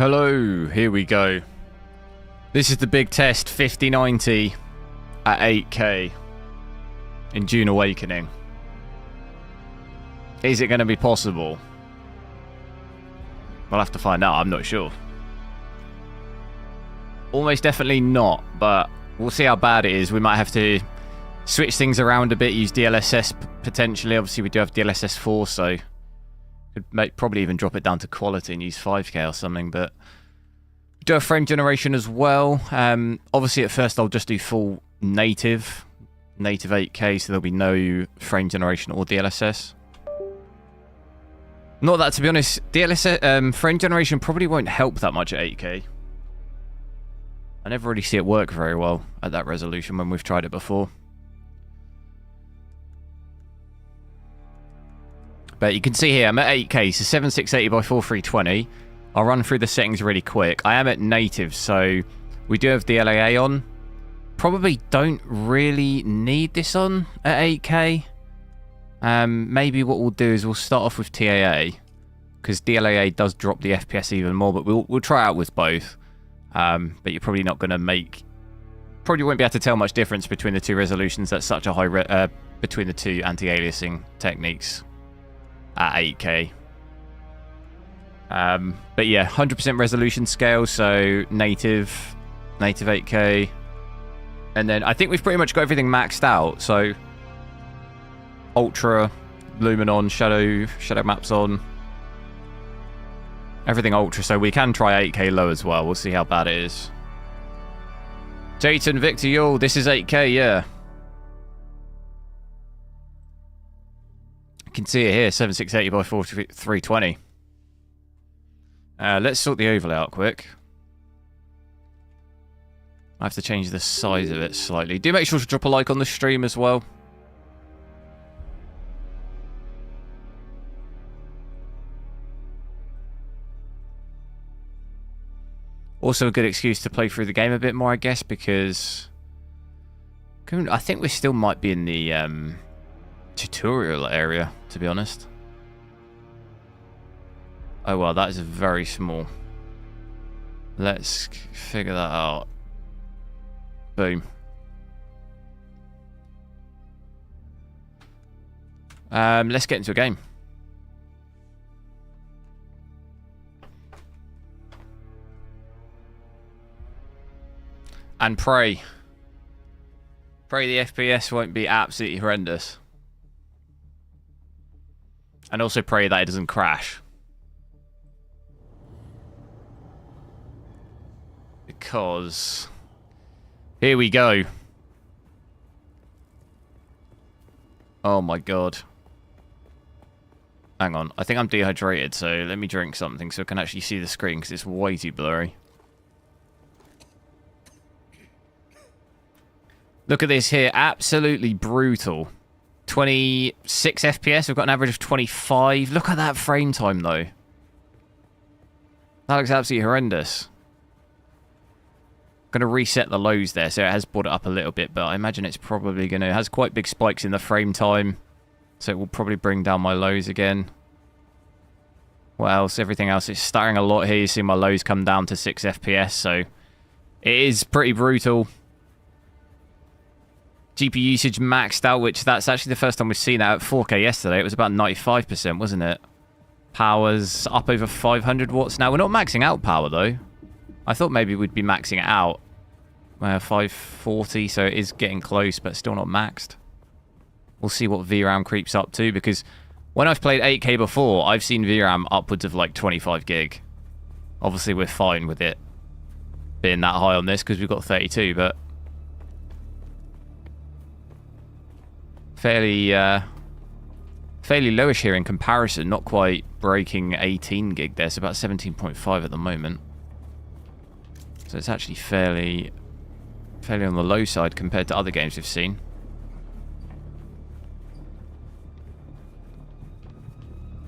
Hello, here we go. This is the big test, 5090 at 8K in Dune Awakening. Is it going to be possible? We'll have to find out, I'm not sure. Almost definitely not, but we'll see how bad it is. We might have to switch things around a bit, use DLSS potentially. Obviously, we do have DLSS 4, so could probably even drop it down to quality and use 5K or something, but we do have frame generation as well. Obviously, at first, I'll just do full native 8K, so there'll be no frame generation or DLSS. Not that, to be honest, DLSS frame generation probably won't help that much at 8K. I never really see it work very well at that resolution when we've tried it before. But you can see here, I'm at 8K, so 7680 by 4320. I'll run through the settings really quick. I am at native, so we do have the LAA on. Probably don't really need this on at 8K. Maybe what we'll do is we'll start off with TAA, because DLAA does drop the FPS even more, but we'll try out with both. But you're probably not going to probably won't be able to tell much difference between the two resolutions. That's such a high between the two anti-aliasing techniques at 8K. But yeah, 100% resolution scale, so native 8K. And then I think we've pretty much got everything maxed out, so Ultra, Lumen on, shadow maps on. Everything Ultra, so we can try 8K low as well. We'll see how bad it is. Jayton, Victor, Yule, this is 8K, yeah. You can see it here, 7680 by 4320. Let's sort the overlay out quick. I have to change the size of it slightly. Do make sure to drop a like on the stream as well. Also a good excuse to play through the game a bit more, I guess, because I think we still might be in the tutorial area, to be honest. Oh well, that is very small. Let's figure that out. Boom. Let's get into a game. And pray the FPS won't be absolutely horrendous. And also pray that it doesn't crash. Because here we go. Oh my god. Hang on, I think I'm dehydrated, so let me drink something so I can actually see the screen, because it's way too blurry. Look at this here, absolutely brutal. 26 FPS, we've got an average of 25. Look at that frame time though. That looks absolutely horrendous. Going to reset the lows there, so it has brought it up a little bit, but I imagine it's probably going to... It has quite big spikes in the frame time, so it will probably bring down my lows again. What else? Everything else is stuttering a lot here. You see my lows come down to 6 FPS, so it is pretty brutal. GPU usage maxed out, which that's actually the first time we've seen that at 4K yesterday. It was about 95%, wasn't it? Power's up over 500 watts now. We're not maxing out power, though. I thought maybe we'd be maxing it out. 540, so it is getting close, but still not maxed. We'll see what VRAM creeps up to, because when I've played 8K before, I've seen VRAM upwards of like 25 gig. Obviously, we're fine with it being that high on this, because we've got 32, but... Fairly lowish here in comparison, not quite breaking 18 gig there, so about 17.5 at the moment. So it's actually fairly on the low side compared to other games we've seen.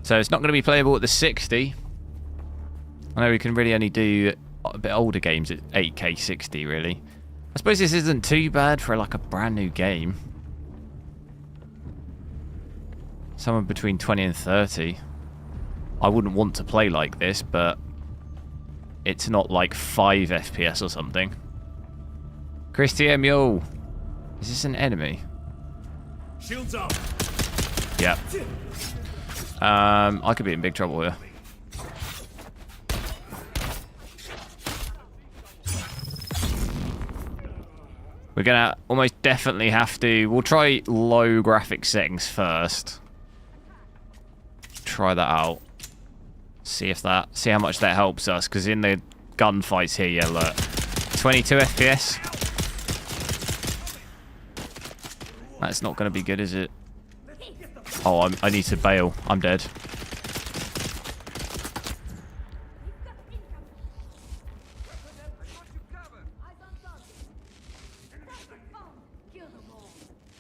So it's not going to be playable at the 60. I know we can really only do a bit older games at 8K 60, really. I suppose this isn't too bad for like a brand new game. Somewhere between 20 and 30. I wouldn't want to play like this, but it's not like 5 FPS or something. Christian Mule. Is this an enemy? Shields up. Yep. I could be in big trouble here. We're gonna almost definitely have to... We'll try low graphics settings first. Try that out. See how much that helps us, because in the gunfights here, yeah, look. 22 FPS. That's not going to be good, is it? Oh, I need to bail. I'm dead.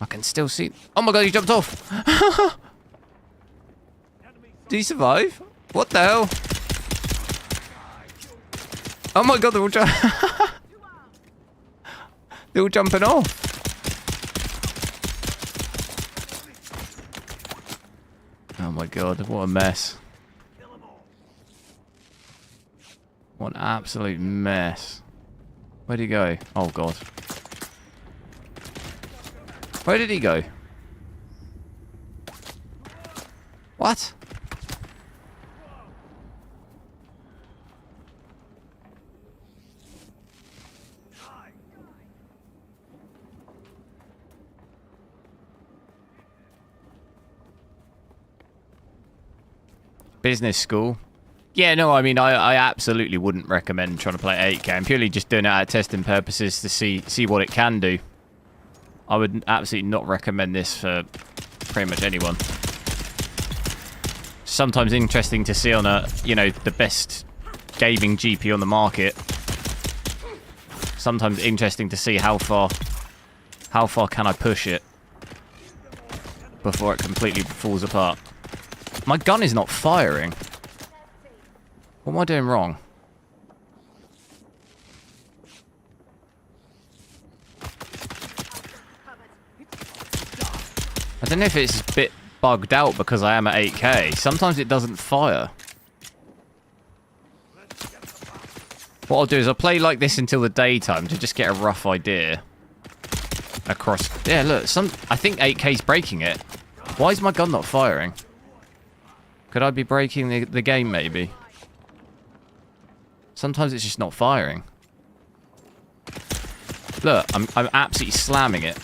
I can still see... Oh my god, he jumped off! Did he survive? What the hell? Oh my god, they're all they're all jumping off. Oh my god, what a mess. What an absolute mess. Where'd he go? Oh god. Where did he go? What? Business school. Yeah, no, I mean, I absolutely wouldn't recommend trying to play 8K. I'm purely just doing it out of testing purposes to see what it can do. I would absolutely not recommend this for pretty much anyone. Sometimes interesting to see on a, you know, the best gaming GPU on the market. Sometimes interesting to see how far can I push it before it completely falls apart. My gun is not firing. What am I doing wrong? I don't know if it's a bit bugged out because I am at 8K. Sometimes it doesn't fire. What I'll do is I'll play like this until the daytime to just get a rough idea. Across... Yeah, look, I think 8K's breaking it. Why is my gun not firing? Could I be breaking the game, maybe? Sometimes it's just not firing. Look, I'm absolutely slamming it,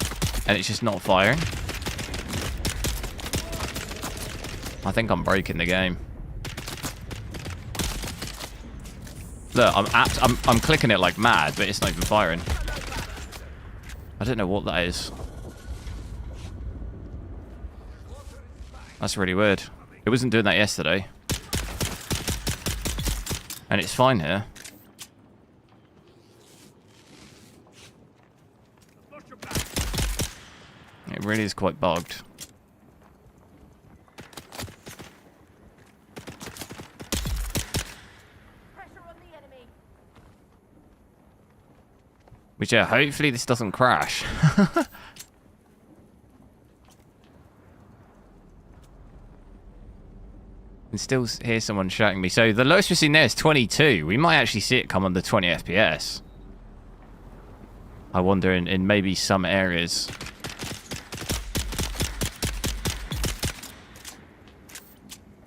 and it's just not firing. I think I'm breaking the game. Look, I'm clicking it like mad, but it's not even firing. I don't know what that is. That's really weird. It wasn't doing that yesterday. And it's fine here. It really is quite bugged. Which, yeah, hopefully this doesn't crash. I can still hear someone shouting me. So the lowest we've seen there is 22. We might actually see it come under 20 FPS. I wonder in maybe some areas.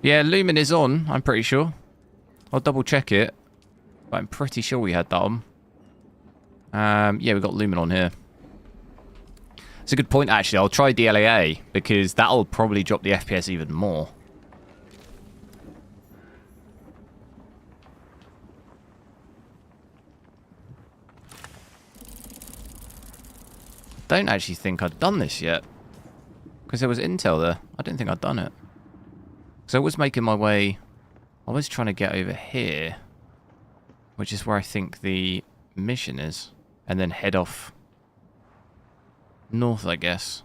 Yeah, Lumen is on, I'm pretty sure. I'll double check it. But I'm pretty sure we had that on. Yeah, we've got Lumen on here. It's a good point, actually. I'll try DLAA, because that'll probably drop the FPS even more. Don't actually think I'd done this yet. Because there was Intel there. I didn't think I'd done it. So I was making my way... I was trying to get over here. Which is where I think the mission is. And then head off north, I guess.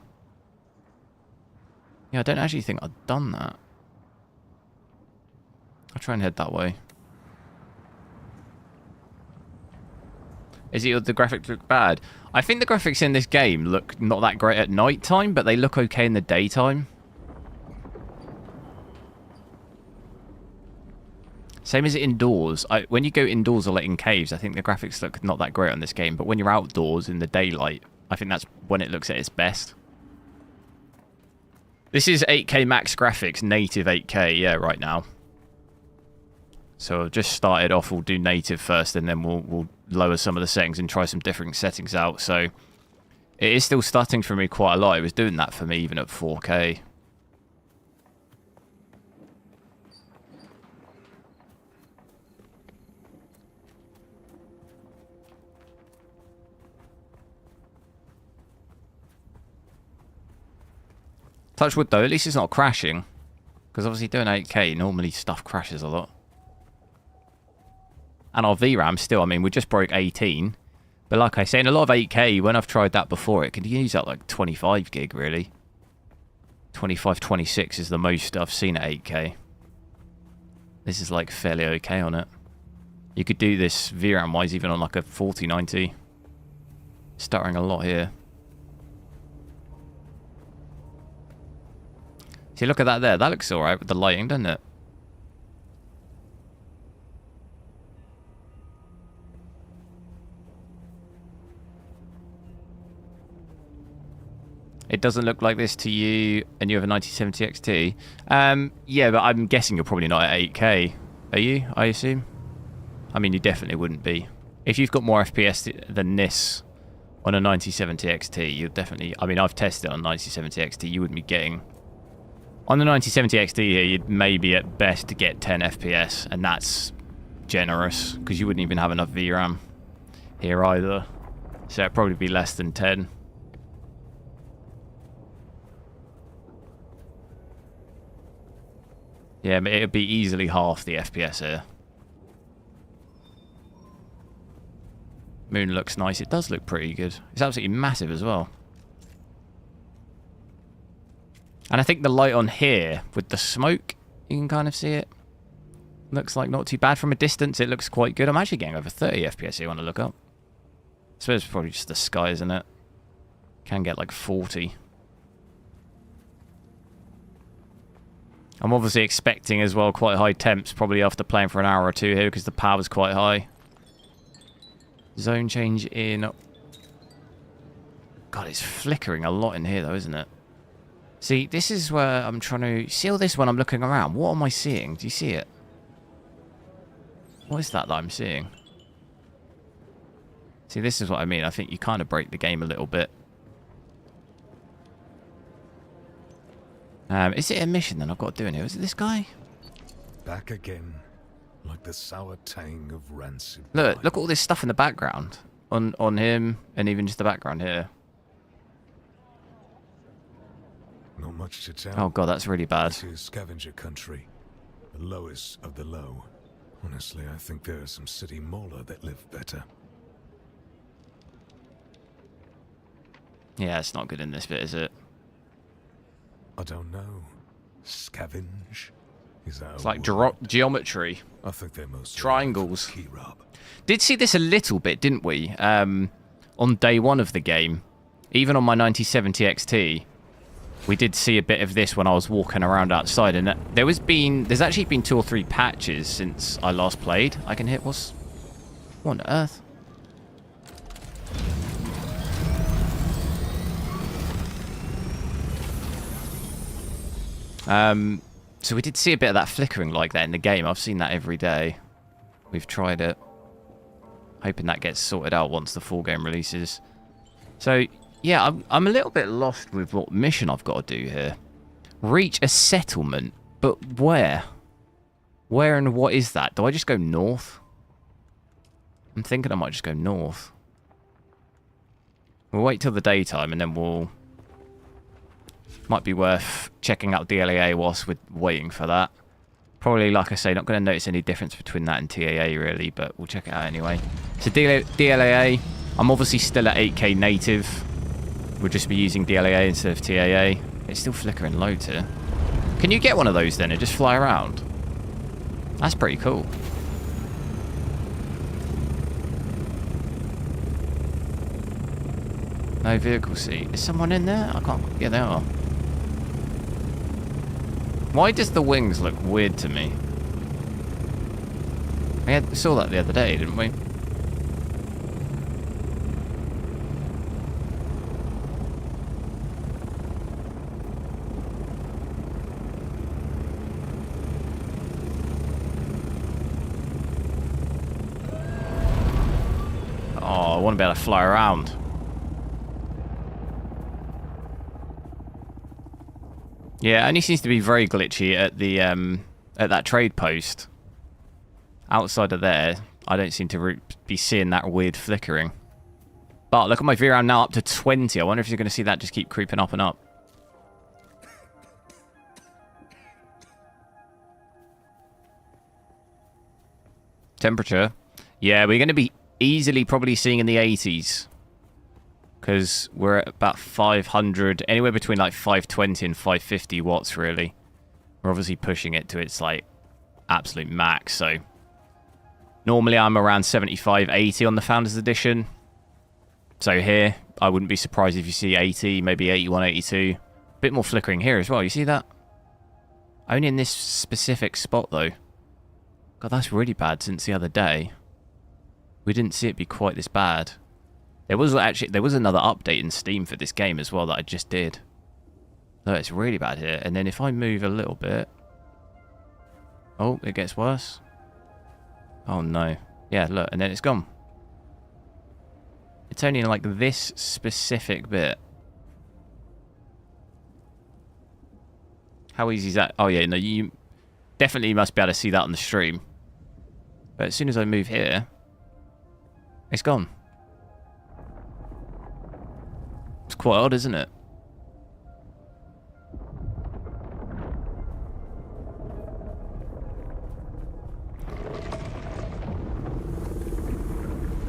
Yeah, I don't actually think I've done that. I'll try and head that way. Is it the graphics look bad? I think the graphics in this game look not that great at night time, but they look okay in the daytime. Same as indoors. When you go indoors or like in caves, I think the graphics look not that great on this game. But when you're outdoors in the daylight, I think that's when it looks at its best. This is 8K max graphics, native 8K, yeah, right now. So I've just started off, we'll do native first, and then we'll lower some of the settings and try some different settings out. So it is still starting for me quite a lot. It was doing that for me even at 4K. Touch wood though, at least it's not crashing. Because obviously doing 8K, normally stuff crashes a lot. And our VRAM still, I mean, we just broke 18. But like I say, in a lot of 8K, when I've tried that before, it can use up like 25 gig, really. 25, 26 is the most I've seen at 8K. This is like fairly okay on it. You could do this VRAM-wise even on like a 4090. Stuttering a lot here. See, look at that there. That looks alright with the lighting, doesn't it? It doesn't look like this to you, and you have a 9070 XT. Yeah, but I'm guessing you're probably not at 8K. Are you, I assume? I mean, you definitely wouldn't be. If you've got more FPS than this on a 9070 XT, you'd definitely... I mean, I've tested it on 9070 XT. You wouldn't be getting... On the 9070 XT here, you'd maybe at best to get 10 FPS, and that's generous, because you wouldn't even have enough VRAM here either. So it'd probably be less than 10. Yeah, but it'd be easily half the FPS here. Moon looks nice. It does look pretty good. It's absolutely massive as well. And I think the light on here with the smoke, you can kind of see it. Looks like not too bad from a distance. It looks quite good. I'm actually getting over 30 FPS here when I look up. I suppose it's probably just the sky, isn't it? Can get like 40. I'm obviously expecting as well quite high temps probably after playing for an hour or two here because the power's quite high. Zone change in... God, it's flickering a lot in here though, isn't it? See, this is where I'm trying to... See all this when I'm looking around? What am I seeing? Do you see it? What is that I'm seeing? See, this is what I mean. I think you kind of break the game a little bit. Is it a mission that I've got to do in here? Is it this guy? Back again, like the sour tang of rancid. Look at all this stuff in the background. On him, and even just the background here. Not much to tell. Oh god, that's really bad. This is scavenger country. The lowest of the low. Honestly, I think there are some city molar that live better. Yeah, it's not good in this bit, is it? I don't know. Scavenge? Is that It's like geometry. I think they're most triangles. key rub. Did see this a little bit, didn't we? On day one of the game. Even on my 9070 XT. We did see a bit of this when I was walking around outside. And there's actually been 2 or 3 patches since I last played. I can hit what on earth? So we did see a bit of that flickering like that in the game. I've seen that every day. We've tried it. Hoping that gets sorted out once the full game releases. So, yeah, I'm a little bit lost with what mission I've got to do here. Reach a settlement. But where? Where and what is that? Do I just go north? I'm thinking I might just go north. We'll wait till the daytime and then we'll... Might be worth checking out DLA whilst we're waiting for that. Probably, like I say, not going to notice any difference between that and TAA really, but we'll check it out anyway. So DLA, I'm obviously still at 8K native. We'll just be using DLA instead of TAA. It's still flickering loads here. Can you get one of those then and just fly around? That's pretty cool. No vehicle seat. Is someone in there? I can't... Yeah, there are. Why does the wings look weird to me? We saw that the other day, didn't we? Oh, I want to be able to fly around. Yeah, it only seems to be very glitchy at the at that trade post. Outside of there, I don't seem to be seeing that weird flickering. But look at my VRAM now up to 20. I wonder if you're going to see that just keep creeping up and up. Temperature. Yeah, we're going to be easily probably seeing in the 80s. Because we're at about 500, anywhere between like 520 and 550 watts, really. We're obviously pushing it to its like absolute max, so... Normally I'm around 75, 80 on the Founders Edition. So here, I wouldn't be surprised if you see 80, maybe 81, 82. A bit more flickering here as well, you see that? Only in this specific spot though. God, that's really bad since the other day. We didn't see it be quite this bad. There was another update in Steam for this game as well that I just did. No, it's really bad here. And then if I move a little bit... Oh, it gets worse. Oh no. Yeah, look, and then it's gone. It's only in like this specific bit. How easy is that? Oh yeah, no, you definitely must be able to see that on the stream. But as soon as I move here, it's gone. It's quite odd, isn't it?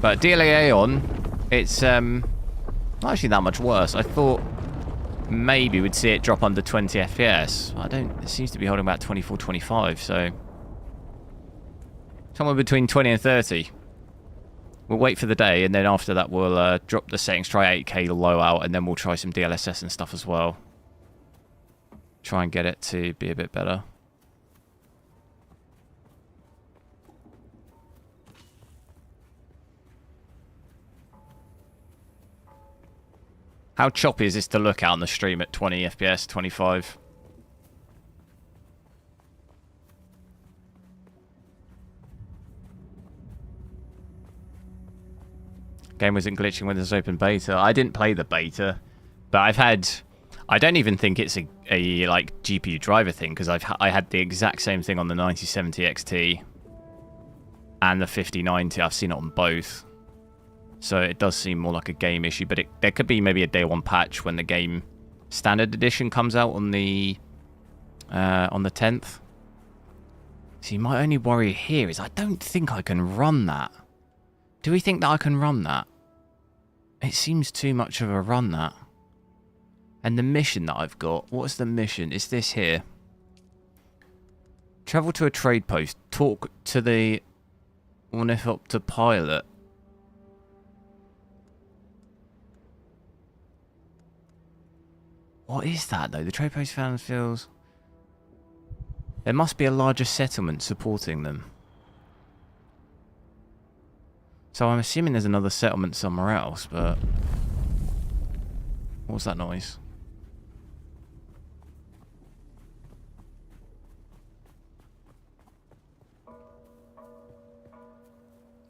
But DLA on, it's not actually that much worse. I thought maybe we'd see it drop under 20 FPS. I don't. It seems to be holding about 24, 25. So somewhere between 20 and 30. We'll wait for the day, and then after that we'll drop the settings, try 8K low out, and then we'll try some DLSS and stuff as well. Try and get it to be a bit better. How choppy is this to look at on the stream at 20 FPS, 25? Game wasn't glitching when there's open beta. I didn't play the beta, but I've had... I don't even think it's a like GPU driver thing, because I had the exact same thing on the 9070 XT and the 5090. I've seen it on both. So it does seem more like a game issue, but there could be maybe a day one patch when the game standard edition comes out on the 10th. See, my only worry here is I don't think I can run that. Do we think that I can run that? It seems too much of a run, that. And the mission that I've got, what's the mission? It's this here. Travel to a trade post. Talk to the ornithopter pilot. What is that, though? The trade post found feels... There must be a larger settlement supporting them. So I'm assuming there's another settlement somewhere else, but... What was that noise?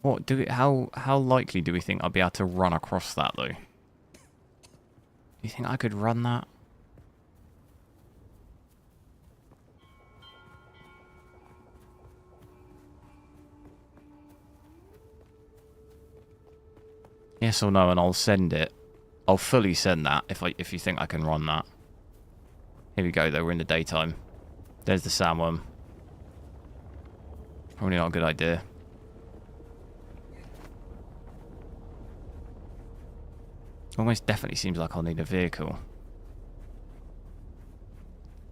What do we... How likely do we think I'll be able to run across that, though? Do you think I could run that? Yes or no, and I'll send it. I'll fully send that if you think I can run that. Here we go, though. We're in the daytime. There's the sandworm. Probably not a good idea. Almost definitely seems like I'll need a vehicle.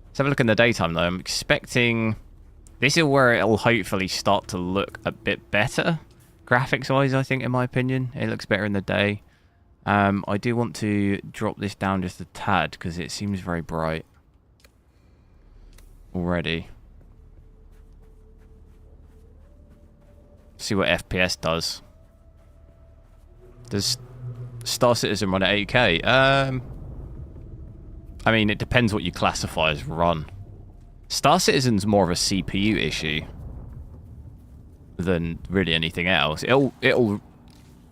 Let's have a look in the daytime, though. I'm expecting... This is where it'll hopefully start to look a bit better. Graphics-wise, I think, in my opinion. It looks better in the day. I do want to drop this down just a tad, because it seems very bright already. see what FPS does. Does Star Citizen run at 8K? I mean, it depends what you classify as run. Star Citizen's more of a CPU issue than really anything else. It'll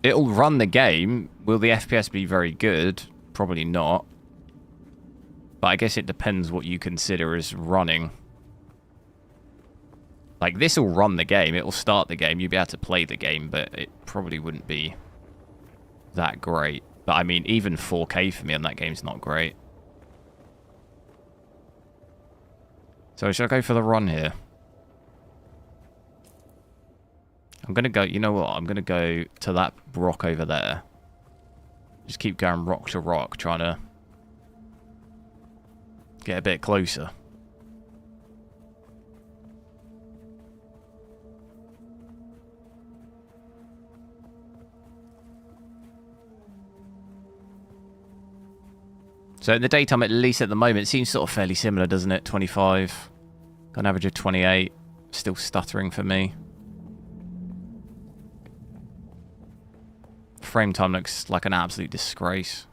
run the game. Will the FPS be very good? Probably not. But I guess it depends what you consider as running. Like, this will run the game. It will start the game. You'll be able to play the game, but it probably wouldn't be that great. But, I mean, even 4K for me on that game's not great. So, should I go for the run here? I'm going to go... You know what? I'm going to go to that rock over there. Just keep going rock to rock, trying to get a bit closer. So in the daytime, at least at the moment, it seems sort of fairly similar, doesn't it? 25. Got an average of 28. Still stuttering for me. Frame time looks like an absolute disgrace.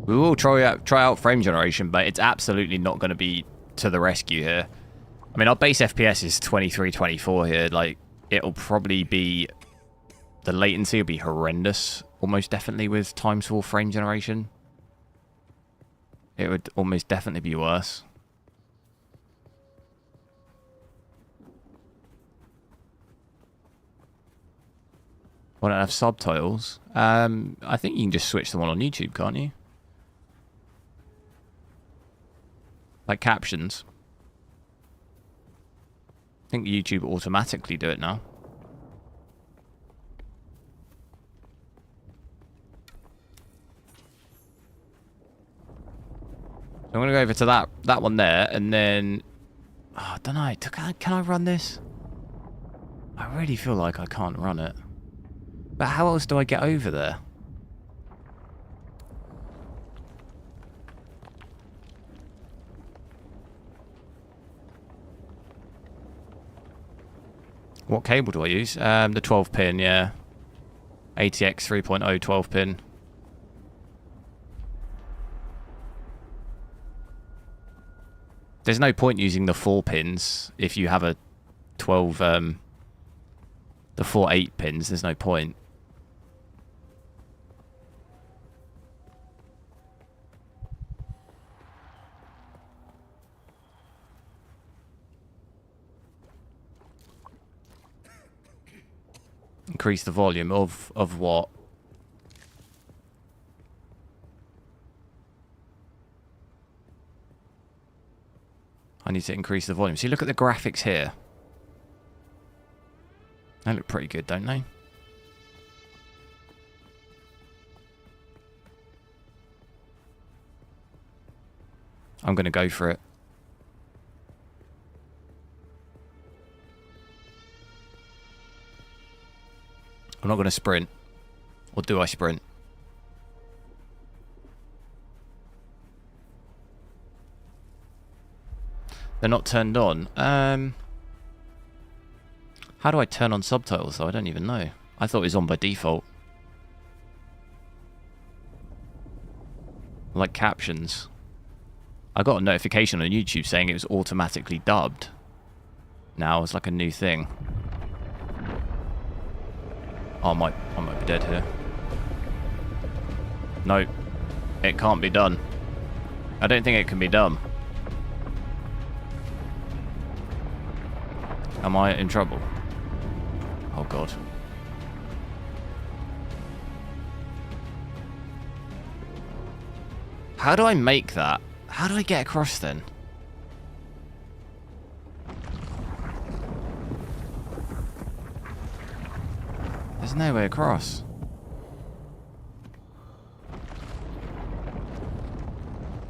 We will try out frame generation, but it's absolutely not going to be to the rescue here. I mean, our base FPS is 23, 24 here. Like, it'll probably be... The latency will be horrendous, almost definitely, with times 4 frame generation. It would almost definitely be worse. Why don't I have subtitles? I think you can just switch them on YouTube, can't you? Like captions. I think YouTube automatically do it now. So I'm going to go over to that one there, and then... Oh, I don't know. Can I run this? I really feel like I can't run it. But how else do I get over there? What cable do I use? The 12 pin, yeah. ATX 3.0 12 pin. There's no point using the 4 pins if you have a 12, the 4 8 pins, there's no point. Increase the volume of what? I need to increase the volume. See, look at the graphics here. They look pretty good, don't they? I'm going to go for it. I'm not going to sprint. Or do I sprint? They're not turned on. How do I turn on subtitles though? I don't even know. I thought it was on by default. Like captions. I got a notification on YouTube saying it was automatically dubbed. Now it's like a new thing. Oh, I might be dead here. No, it can't be done. I don't think it can be done. Am I in trouble? Oh god. How do I make that? How do I get across then? There's no way across.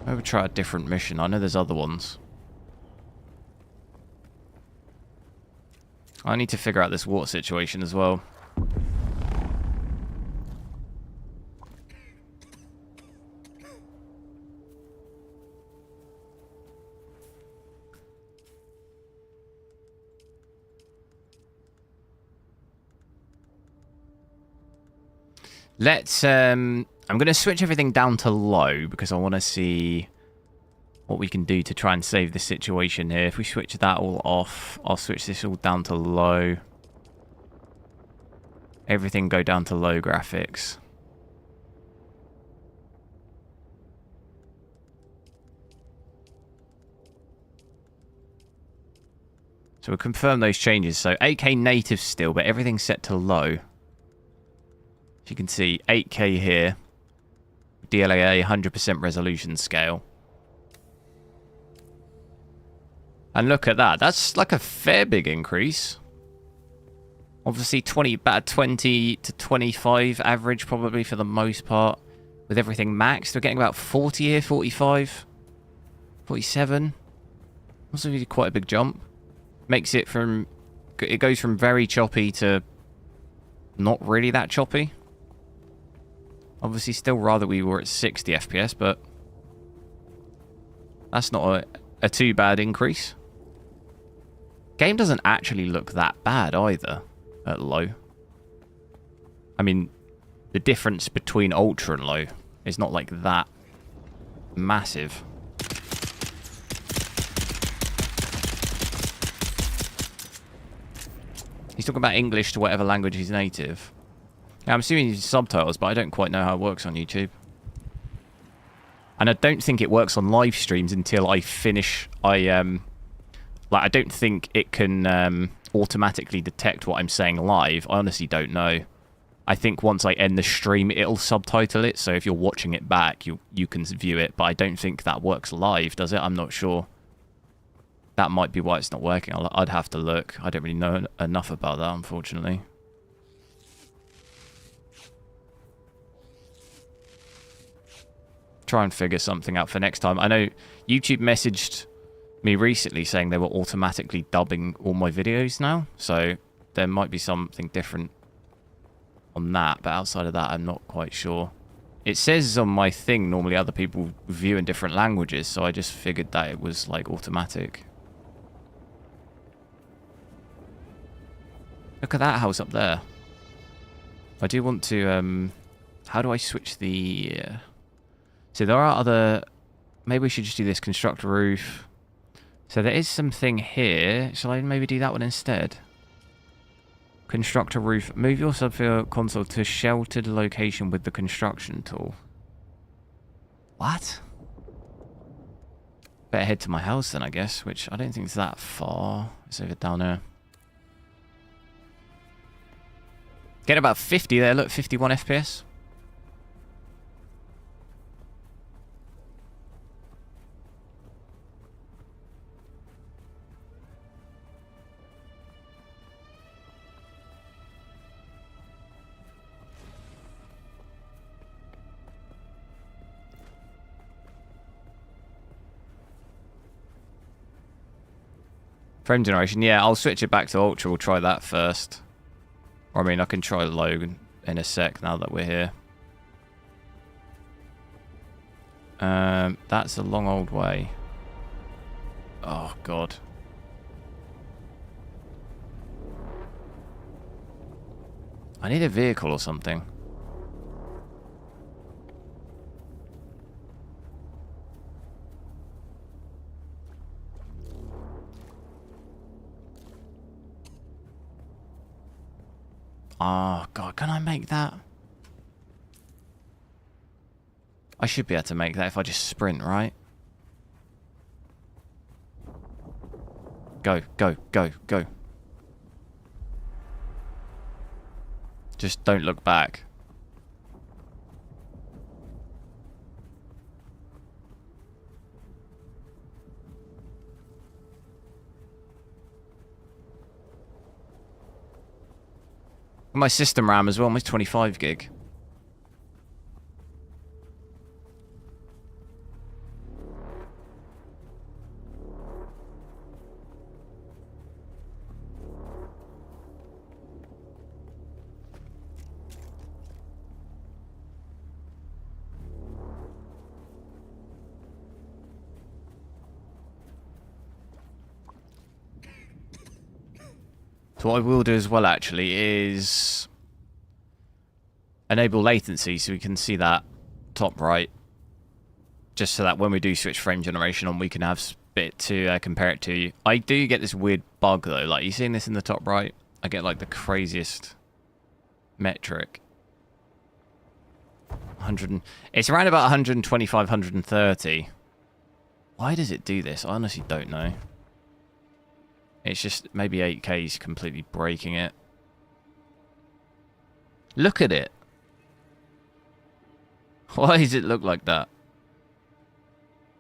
Maybe try a different mission. I know there's other ones. I need to figure out this water situation as well. Let's, I'm going to switch everything down to low because I want to see what we can do to try and save the situation here. If we switch that all off, I'll switch this all down to low. Everything go down to low graphics. So we'll confirm those changes. So 8K native still, but everything's set to low. As you can see, 8K here. DLAA 100% resolution scale. And look at that. That's like a fair big increase. Obviously, about 20 to 25 average probably for the most part. With everything maxed, we're getting about 40 here, 45, 47. That's really quite a big jump. Makes it from... It goes from very choppy to not really that choppy. Obviously, still rather we were at 60 FPS, but that's not a too bad increase. Game doesn't actually look that bad either at low. I mean, the difference between ultra and low is not like that massive. He's talking about English to whatever language he's native. Yeah, I'm assuming he's subtitles, but I don't quite know how it works on YouTube. And I don't think it works on live streams until I finish. I don't think it can automatically detect what I'm saying live. I honestly don't know. I think once I end the stream, it'll subtitle it. So if you're watching it back, you can view it. But I don't think that works live, does it? I'm not sure. That might be why it's not working. I'd have to look. I don't really know enough about that, unfortunately. Try and figure something out for next time. I know YouTube messaged me recently saying they were automatically dubbing all my videos now. So there might be something different on that. But outside of that, I'm not quite sure. It says on my thing, normally other people view in different languages. So I just figured that it was like automatic. Look at that house up there. I do want to... how do I switch the... So there are other... Maybe we should just do this. Construct roof. So there is something here. Shall I maybe do that one instead? Construct a roof. Move your subfield console to a sheltered location with the construction tool. What? Better head to my house then, I guess. Which I don't think is that far. It's over down there. Get about 50 there. Look, 51 FPS. Frame generation, yeah, I'll switch it back to Ultra. We'll try that first. Or, I mean, I can try low in a sec now that we're here. That's a long old way. Oh, God. I need a vehicle or something. Oh, God, can I make that? I should be able to make that if I just sprint, right? Go, go, go, go. Just don't look back. My system RAM as well, my 25 gig. So what I will do as well, actually, is... enable latency so we can see that top right. Just so that when we do switch frame generation on, we can have bit to compare it to. I do get this weird bug though. Like, you seeing this in the top right? I get like the craziest metric. 100. It's around about 125, 130. Why does it do this? I honestly don't know. It's just maybe 8K is completely breaking it. Look at it. Why does it look like that?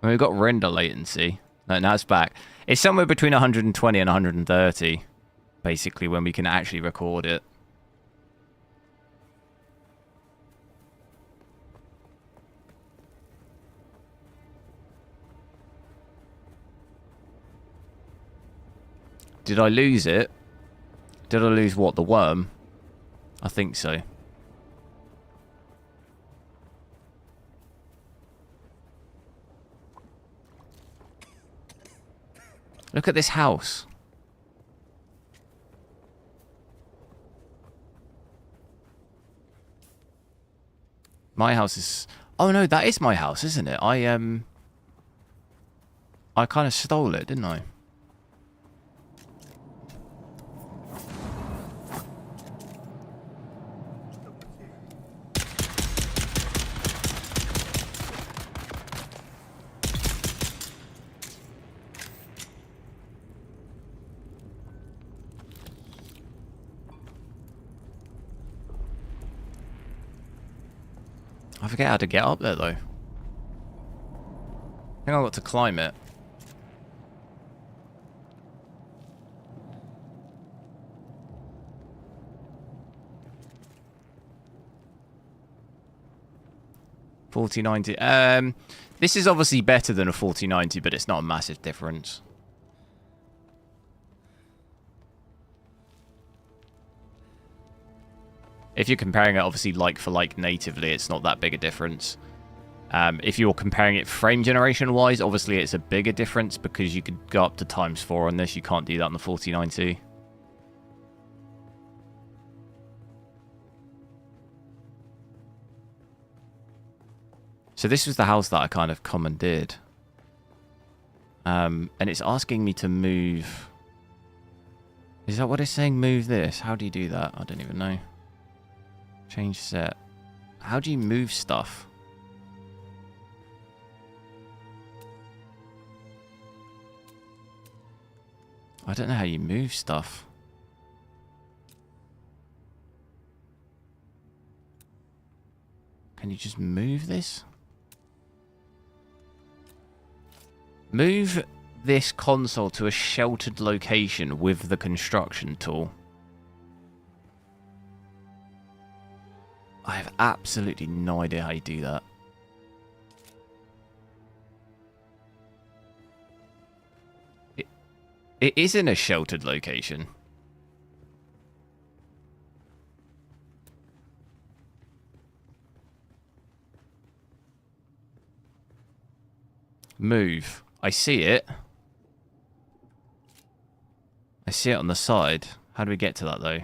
Well, we've got render latency. No, now it's back. It's somewhere between 120 and 130, basically, when we can actually record it. Did I lose it? Did I lose what? The worm? I think so. Look at this house. My house is... Oh no, that is my house, isn't it? I kind of stole it, didn't I? I forget how to get up there, though. I think I've got to climb it. $40.90. This is obviously better than a $40.90, but it's not a massive difference. If you're comparing it, obviously, like for like natively, it's not that big a difference. If you're comparing it frame generation-wise, obviously it's a bigger difference because you could go up to ×4 on this. You can't do that on the 4090. So this was the house that I kind of commandeered. And it's asking me to move... Is that what it's saying? Move this? How do you do that? I don't even know. Change set. How do you move stuff? I don't know how you move stuff. Can you just move this? Move this console to a sheltered location with the construction tool. I have absolutely no idea how you do that. It is in a sheltered location. Move. I see it. I see it on the side. How do we get to that, though?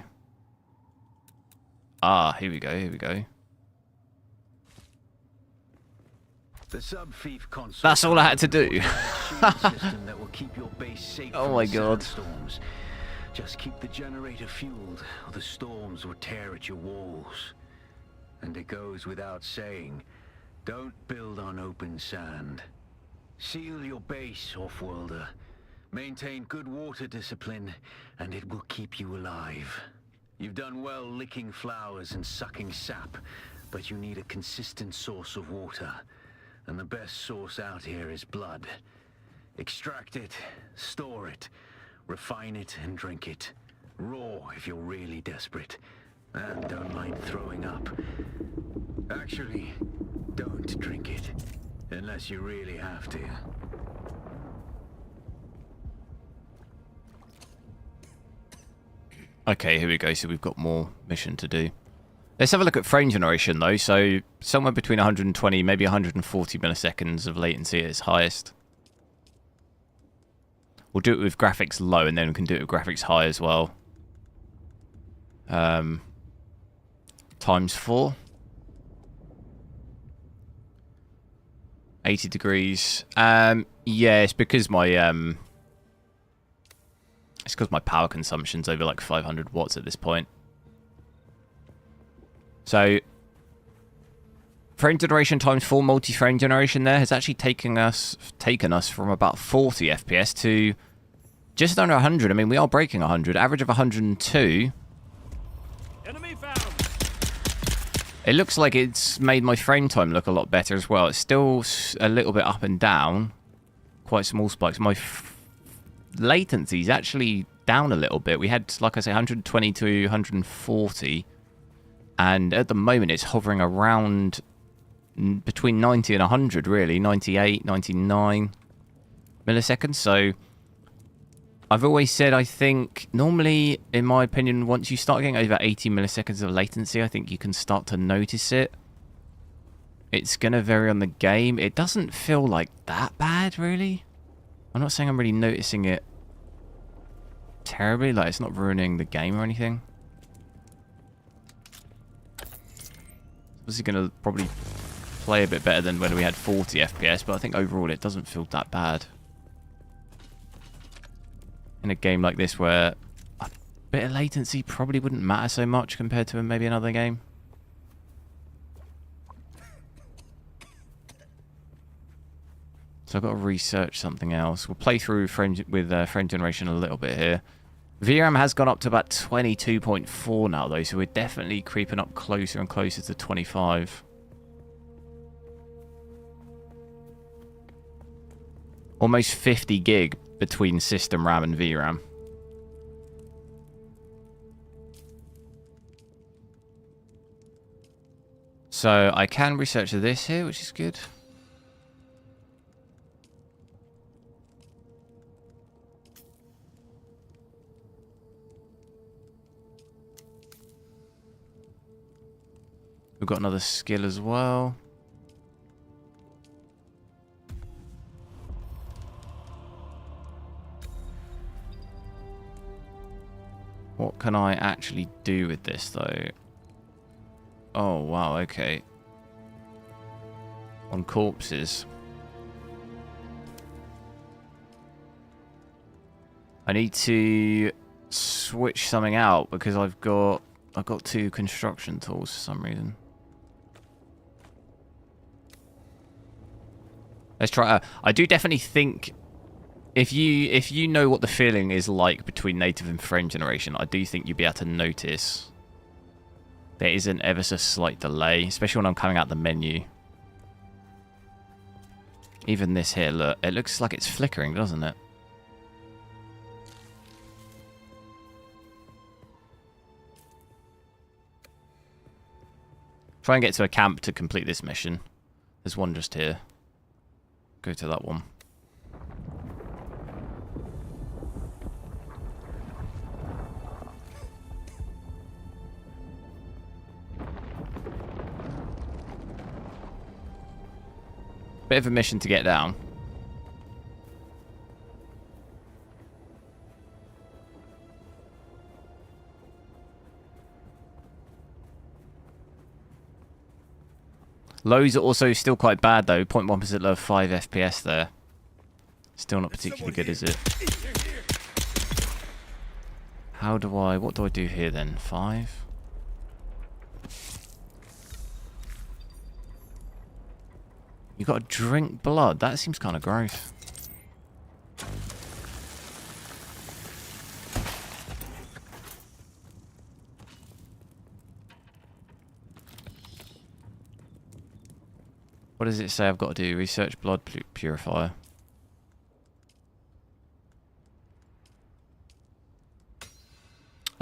Ah, here we go, here we go. The sub-thief console. That's all I had to do. System that will keep your base safe Oh from my the god. sandstorms. Just keep the generator fueled, or the storms will tear at your walls. And it goes without saying, don't build on open sand. Seal your base, off-worlder. Maintain good water discipline, and it will keep you alive. You've done well licking flowers and sucking sap, but you need a consistent source of water. And the best source out here is blood. Extract it, store it, refine it, and drink it. Raw if you're really desperate. And don't mind throwing up. Actually, don't drink it. Unless you really have to. Okay, here we go. So we've got more mission to do. Let's have a look at frame generation, though. So somewhere between 120, maybe 140 milliseconds of latency at its highest. We'll do it with graphics low, and then we can do it with graphics high as well. ×4. 80 degrees. Yeah, it's because my power consumption's over like 500 watts at this point. So frame generation times 4 multi-frame generation there has actually taken us from about 40 FPS to just under 100. I mean, we are breaking 100, average of 102. Enemy found. It looks like it's made my frame time look a lot better as well. It's still a little bit up and down, quite small spikes. My latency's actually down a little bit. We had, like I say, 120 to 140, and at the moment it's hovering around between 90 and 100, really, 98, 99 milliseconds. So I've always said, I think, normally, in my opinion, once you start getting over 80 milliseconds of latency, I think you can start to notice it. It's going to vary on the game. It doesn't feel like that bad, really. I'm not saying I'm really noticing it terribly, like it's not ruining the game or anything. This is going to probably play a bit better than when we had 40 FPS, but I think overall it doesn't feel that bad. In a game like this where a bit of latency probably wouldn't matter so much compared to maybe another game. So I've got to research something else. We'll play through frame generation a little bit here. VRAM has gone up to about 22.4 now though, so we're definitely creeping up closer and closer to 25. Almost 50 gig between system RAM and VRAM. So I can research this here, which is good. We've got another skill as well. What can I actually do with this, though? Oh, wow, okay. On corpses. I need to switch something out because I've got 2 construction tools for some reason. Let's try. I do definitely think if you know what the feeling is like between native and frame generation, I do think you'll be able to notice there is an ever so slight delay, especially when I'm coming out the menu. Even this here, look, it looks like it's flickering, doesn't it? Try and get to a camp to complete this mission. There's one just here. Go to that one. Bit of a mission to get down. Lows are also still quite bad though. 0.1% low, 5 FPS there. Still not particularly good, is it? What do I do here then? 5? You got to drink blood. That seems kind of gross. What does it say I've got to do? Research blood purifier.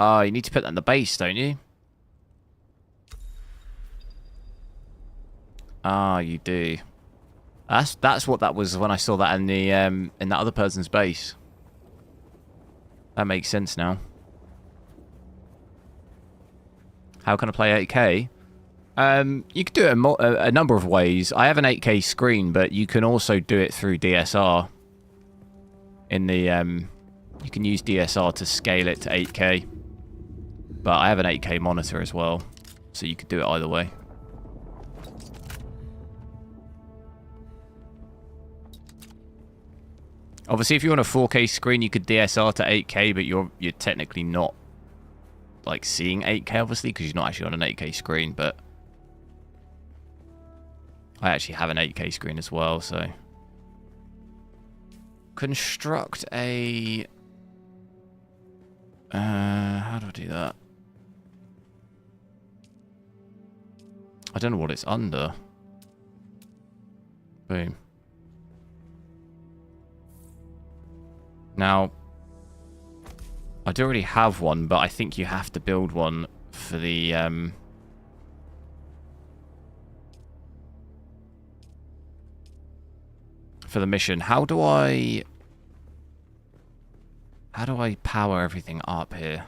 Oh, you need to put that in the base, don't you? Ah, you do. That's what that was when I saw that in the in that other person's base. That makes sense now. How can I play 8K? You could do it a number of ways. I have an 8K screen, but you can also do it through DSR. In the you can use DSR to scale it to 8K. But I have an 8K monitor as well, so you could do it either way. Obviously, if you're on a 4K screen, you could DSR to 8K, but you're technically not like seeing 8K, obviously, because you're not actually on an 8K screen. But I actually have an 8K screen as well, so construct a. How do I do that? I don't know what it's under. Boom. Now, I do already have one, but I think you have to build one for the mission. How do I power everything up here?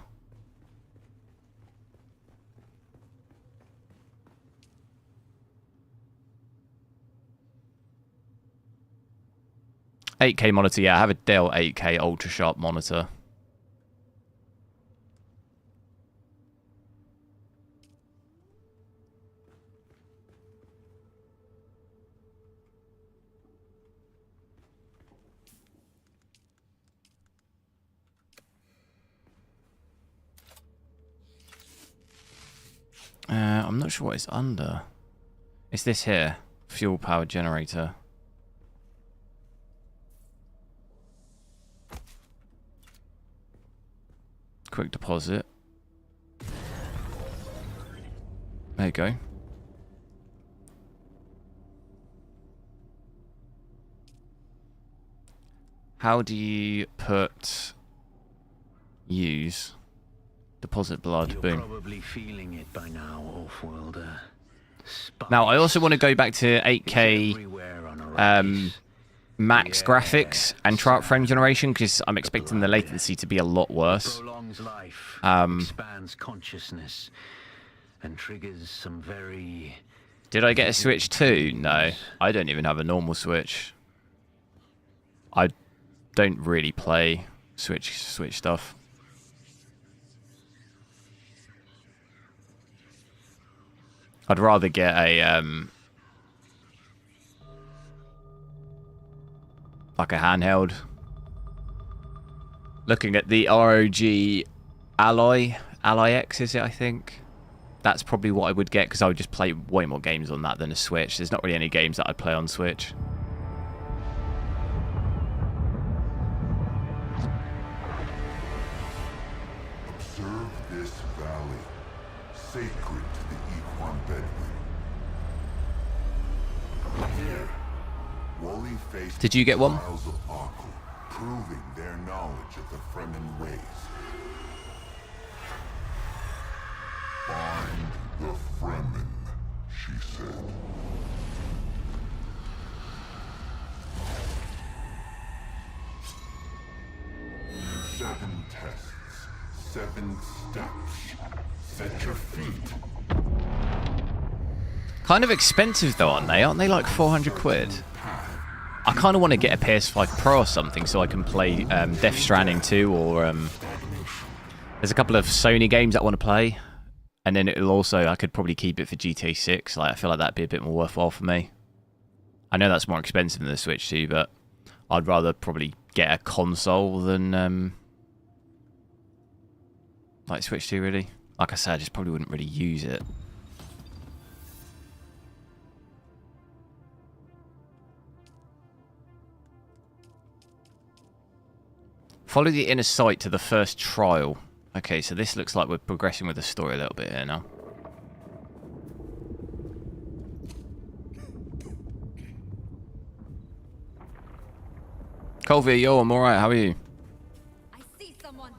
8K monitor, yeah, I have a Dell 8K UltraSharp monitor. I'm not sure what it's under. It's this here, fuel power generator. Quick deposit. There you go. How do you put use deposit blood? You're Boom. probably feeling it by now, Off-worlder. Now I also want to go back to 8K max graphics and trial frame generation because I'm expecting the latency to be a lot worse. Prolongs life, expands consciousness, and triggers some very. Did I get a Switch too? No, I don't even have a normal Switch. I don't really play Switch stuff. I'd rather get a like a handheld. Looking at the ROG Ally X, is it? I think that's probably what I would get because I would just play way more games on that than a Switch. There's not really any games that I'd play on Switch. Observe this valley, sacred to the Equan Bedouin. Here, Wally faced Did you get one? trials of Arkle, proving their knowledge of the Fremen ways. Find the Fremen, she said. Seven tests, 7 steps. Set your feet. Kind of expensive though, aren't they? Aren't they like 400 quid? I kind of want to get a PS5 Pro or something so I can play Death Stranding 2 or there's a couple of Sony games that I want to play, and then it'll also, I could probably keep it for GTA 6. Like I feel like that'd be a bit more worthwhile for me. I know that's more expensive than the Switch too, but I'd rather probably get a console than like Switch 2 really. Like I said, I just probably wouldn't really use it. Follow the inner sight to the first trial. Okay, so this looks like we're progressing with the story a little bit here now. Colby, yo, I'm alright, how are you? I see someone.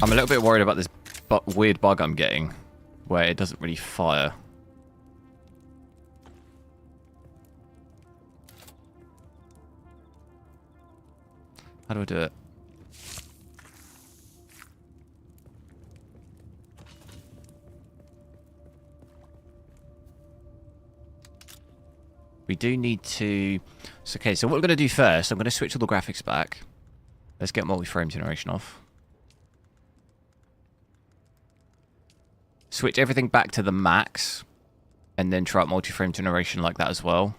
I'm a little bit worried about this weird bug I'm getting, where it doesn't really fire. How do I do it? We do need to... So, okay, so what we're going to do first, I'm going to switch all the graphics back. Let's get multi-frame generation off. Switch everything back to the max. and then try out multi-frame generation like that as well.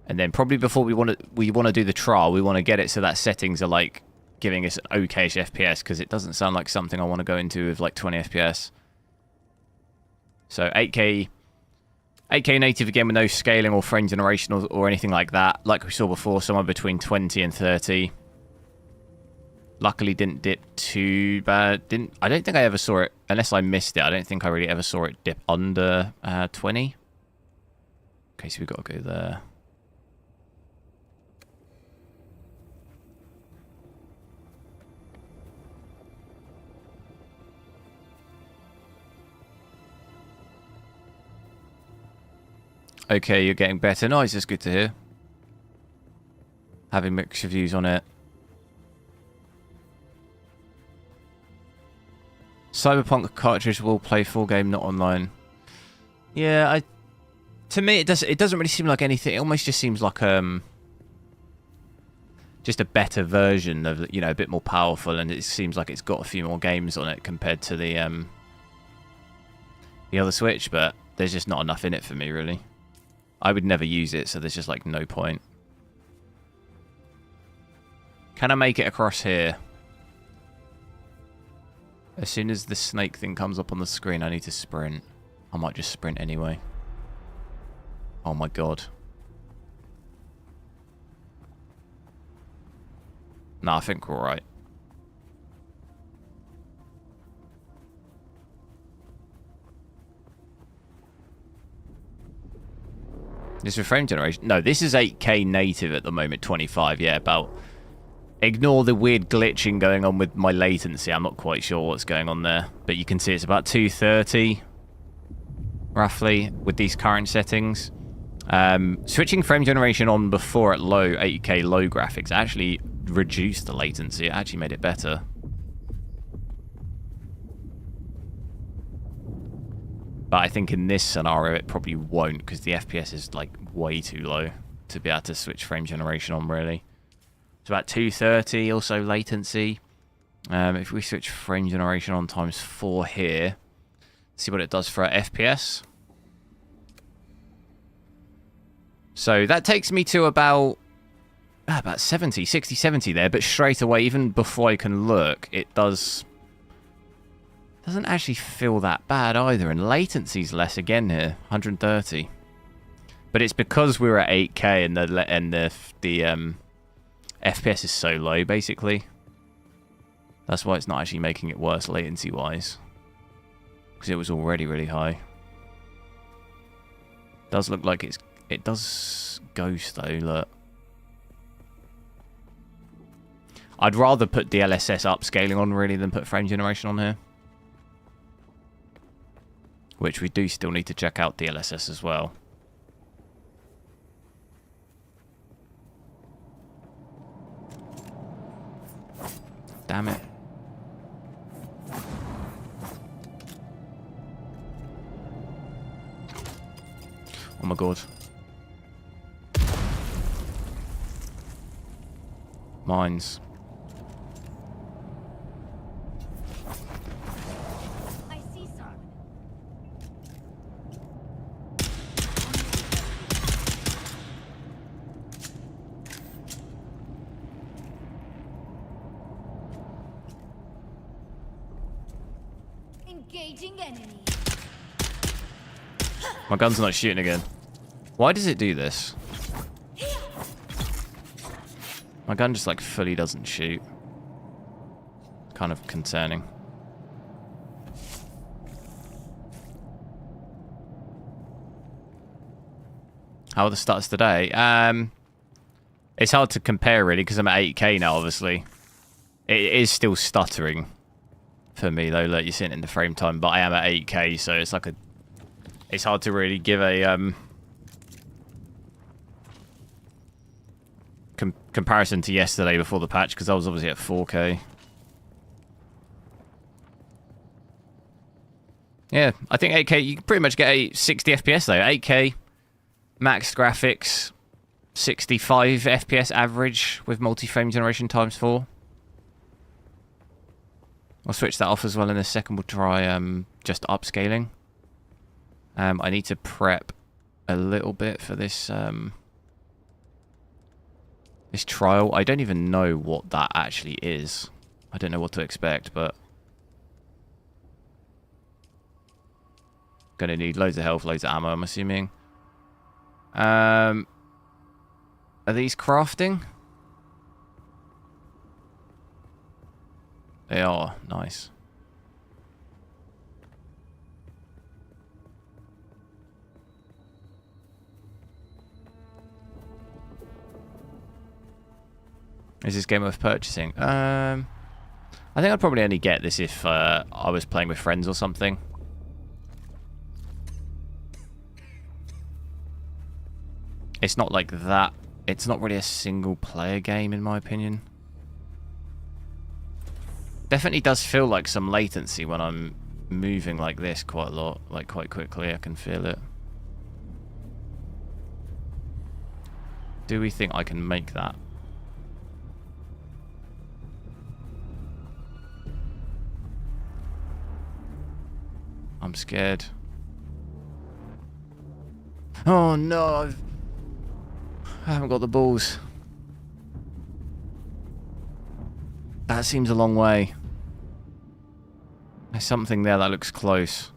And then probably before we want to do the trial, we want to get it so that settings are like giving us an okay-ish FPS, because it doesn't sound like something I want to go into with like 20 FPS. So 8K native again with no scaling or frame generation or anything like that. Like we saw before, somewhere between 20 and 30. Luckily didn't dip too bad. I don't think I ever saw it, unless I missed it. I don't think I really ever saw it dip under 20. Okay, so we've got to go there. Okay, you're getting better. Nice, that's good to hear. Having mixed reviews on it. Cyberpunk cartridge will play full game, not online. Yeah, to me it doesn't really seem like anything. It almost just seems like just a better version of, you know, a bit more powerful, and it seems like it's got a few more games on it compared to the other Switch, but there's just not enough in it for me, really. I would never use it, so there's just like no point. Can I make it across here? As soon as the snake thing comes up on the screen, I need to sprint. I might just sprint anyway. Oh my god. No, I think we're alright. This is frame generation? No, this is 8K native at the moment, 25. Yeah, about... Ignore the weird glitching going on with my latency. I'm not quite sure what's going on there. But you can see it's about 230, roughly, with these current settings. Switching frame generation on before at low 8K low graphics actually reduced the latency. It actually made it better. But I think in this scenario it probably won't, because the FPS is like way too low to be able to switch frame generation on, really. It's about 230 also latency. If we switch frame generation on times 4 here, see what it does for our FPS. So that takes me to about 70, 60, 70 there, but straight away, even before I can look, it doesn't actually feel that bad either, and latency's less again here, 130. But it's because we're at 8K and the FPS is so low, basically. That's why it's not actually making it worse latency-wise, because it was already really high. Does look like it does ghost though. Look, I'd rather put dlss upscaling on really than put frame generation on here, which we do still need to check out dlss as well. Damn it. Oh my god. Mines. I see some. Engaging enemy. My gun's not shooting again. Why does it do this? My gun just like fully doesn't shoot. Kind of concerning. How are the stats today? It's hard to compare really because I'm at 8K now, obviously. It is still stuttering for me though. Look, you're seeing it in the frame time, but I am at 8K, so it's like it's hard to really give a comparison to yesterday before the patch, because I was obviously at 4K. Yeah, I think 8K, you can pretty much get a 60 FPS though. 8K, max graphics, 65 FPS average with multi-frame generation times 4. I'll switch that off as well in a second. We'll try just upscaling. I need to prep a little bit for this this trial. I don't even know what that actually is. I don't know what to expect, but gonna need loads of health, loads of ammo, I'm assuming. Are these crafting? They are. Nice. Is this game worth purchasing? I think I'd probably only get this if I was playing with friends or something. It's not like that. It's not really a single player game in my opinion. Definitely does feel like some latency when I'm moving like this quite a lot, like quite quickly. I can feel it. Do we think I can make that? I'm scared. Oh no, I haven't got the balls. That seems a long way. There's something there that looks close.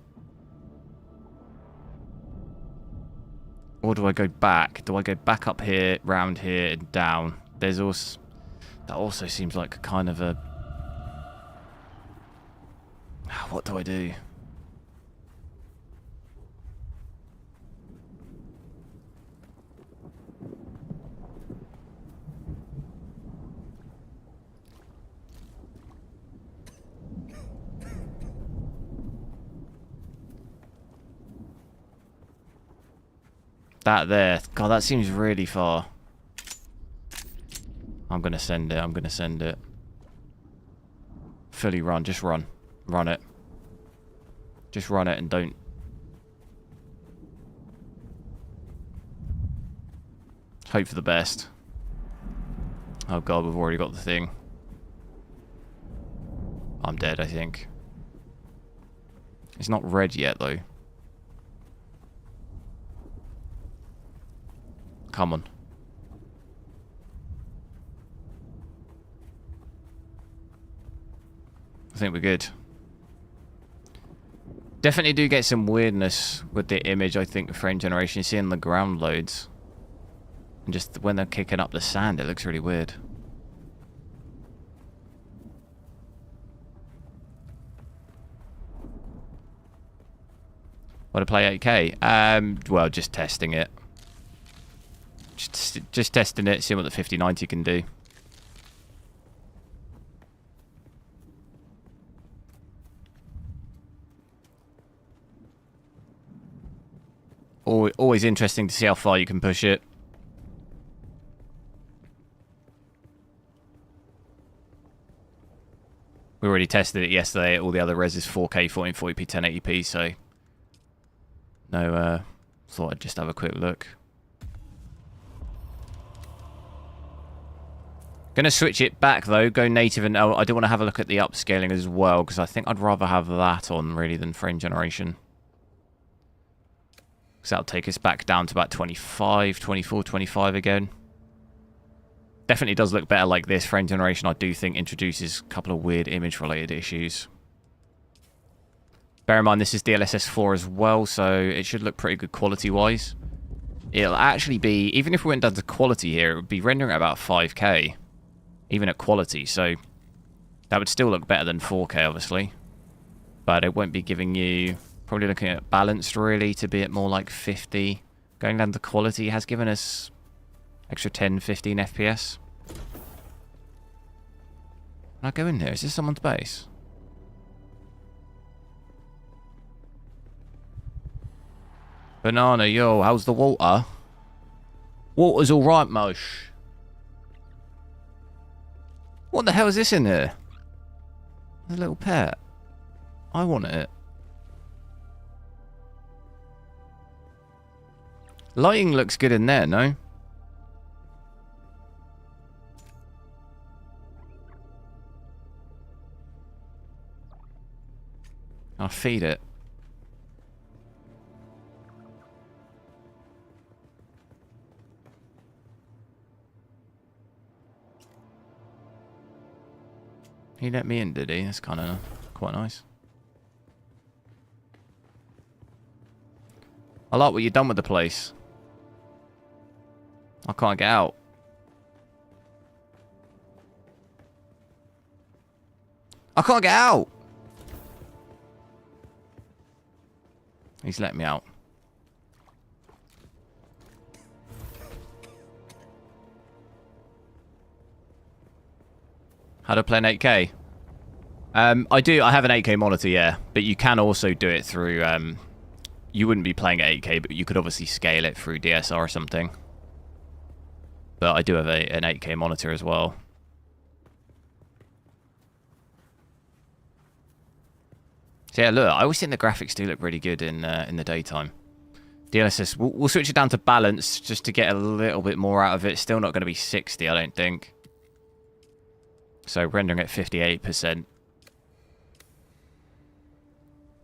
Or do I go back? Do I go back up here, round here, and down? There's also... That also seems like a kind of a... What do I do? That there. God, that seems really far. I'm going to send it. I'm going to send it. Fully run. Just run. Run it. Just run it and don't... Hope for the best. Oh god, we've already got the thing. I'm dead, I think. It's not red yet, though. Come on. I think we're good. Definitely do get some weirdness with the image, I think, frame generation. You see in the ground loads. And just when they're kicking up the sand, it looks really weird. Want to play 8K? Well, just testing it. Just testing it, seeing what the 5090 can do. Always interesting to see how far you can push it. We already tested it yesterday. All the other res is 4K, 1440p, 1080p, so... No, thought I'd just have a quick look. Gonna switch it back though, go native, and I do want to have a look at the upscaling as well, because I think I'd rather have that on really than frame generation. Because that'll take us back down to about 25, 24, 25 again. Definitely does look better like this. Frame generation, I do think, introduces a couple of weird image-related issues. Bear in mind, this is dlss 4 as well, so it should look pretty good quality-wise. It'll actually be, even if we went down to quality here, it would be rendering at about 5K. Even at quality, so that would still look better than 4K, obviously. But it won't be giving you... Probably looking at balanced, really, to be at more like 50. Going down to quality has given us extra 10, 15 FPS. Can I go in here? Is this someone's base? Banana, yo, how's the water? Water's alright, Mosh. What the hell is this in here? A little pet. I want it. Lighting looks good in there, no? I'll feed it. He let me in, did he? That's kind of quite nice. I like what you've done with the place. I can't get out. I can't get out! He's let me out. How to play an 8K? I have an 8K monitor, yeah. But you can also do it through... you wouldn't be playing at 8K, but you could obviously scale it through DSR or something. But I do have an 8K monitor as well. So yeah, look, I always think the graphics do look really good in the daytime. DLSS, we'll switch it down to balance just to get a little bit more out of it. Still not going to be 60, I don't think. So rendering at 58%.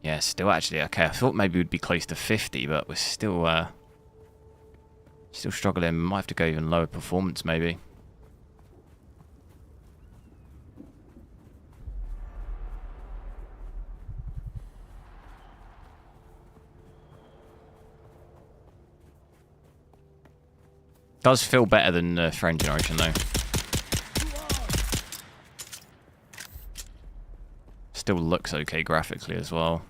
Yeah, still actually okay. I thought maybe we'd be close to 50, but we're still struggling. Might have to go even lower performance, maybe. Does feel better than frame generation, though. Still looks okay graphically as well.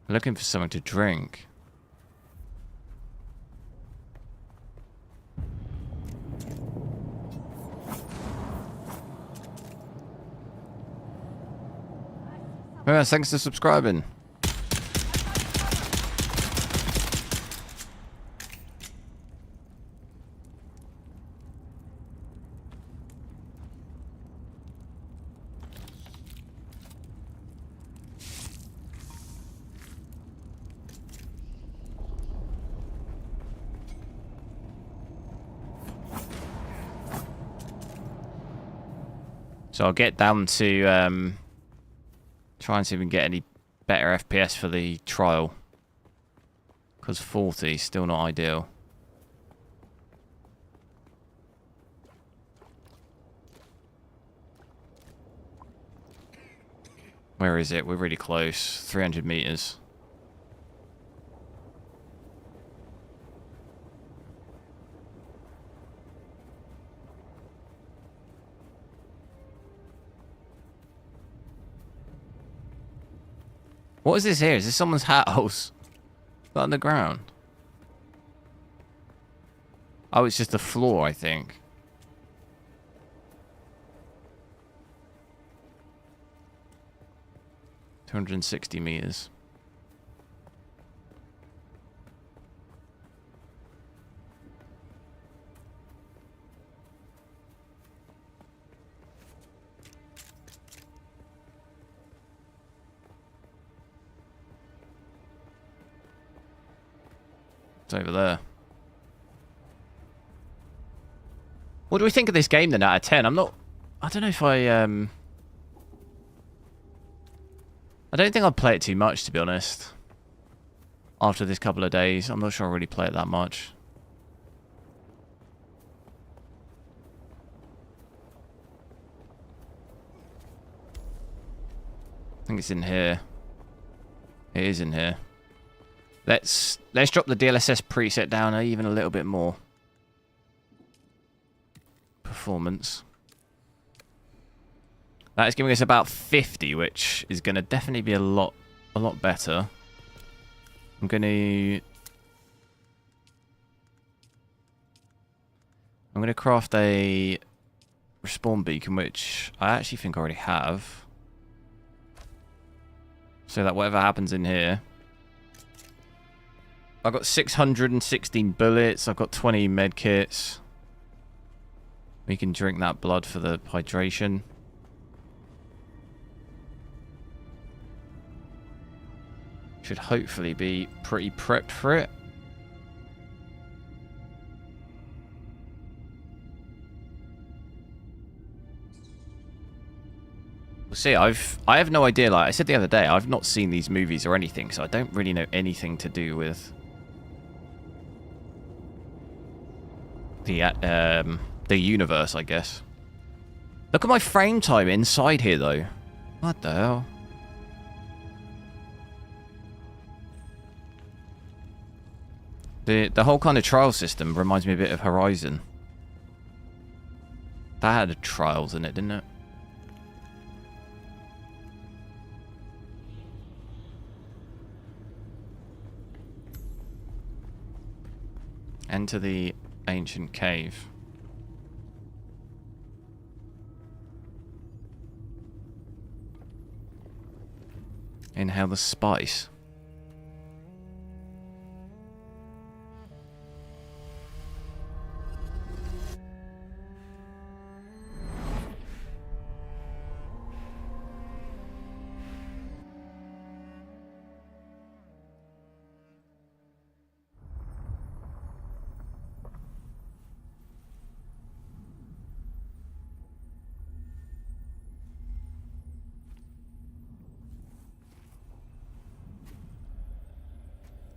Looking for something to drink. Oh, thanks for subscribing. So I'll get down to try and see if we can get any better FPS for the trial. Because 40 is still not ideal. Where is it? We're really close. 300 meters. What is this here? Is this someone's house? On the ground? Oh, it's just the floor, I think. $260 meters. Over there. What do we think of this game then out of 10? I don't know if I don't think I'd play it too much, to be honest. After this couple of days, I'm not sure I'll really play it that much. I think it's in here. It is in here. Let's drop the DLSS preset down even a little bit more. Performance. That is giving us about 50, which is going to definitely be a lot better. I'm going to craft a respawn beacon, which I actually think I already have. So that whatever happens in here. I've got 616 bullets. I've got 20 medkits. We can drink that blood for the hydration. Should hopefully be pretty prepped for it. We'll see. I have no idea. Like I said the other day, I've not seen these movies or anything, so I don't really know anything to do with the universe, I guess. Look at my frame time inside here, though. What the hell? The whole kind of trial system reminds me a bit of Horizon. That had trials in it, didn't it? Enter the ancient cave. Inhale the spice.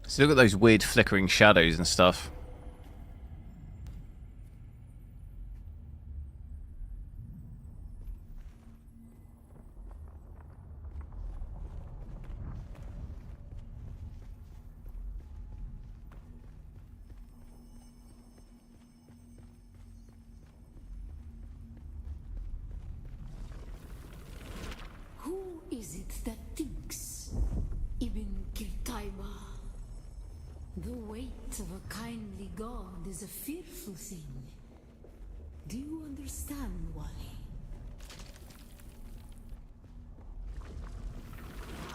So look at those weird flickering shadows and stuff. Who is it that thinks? Ibn Kirtaiba. The weight of a kindly god is a fearful thing. Do you understand, Wally?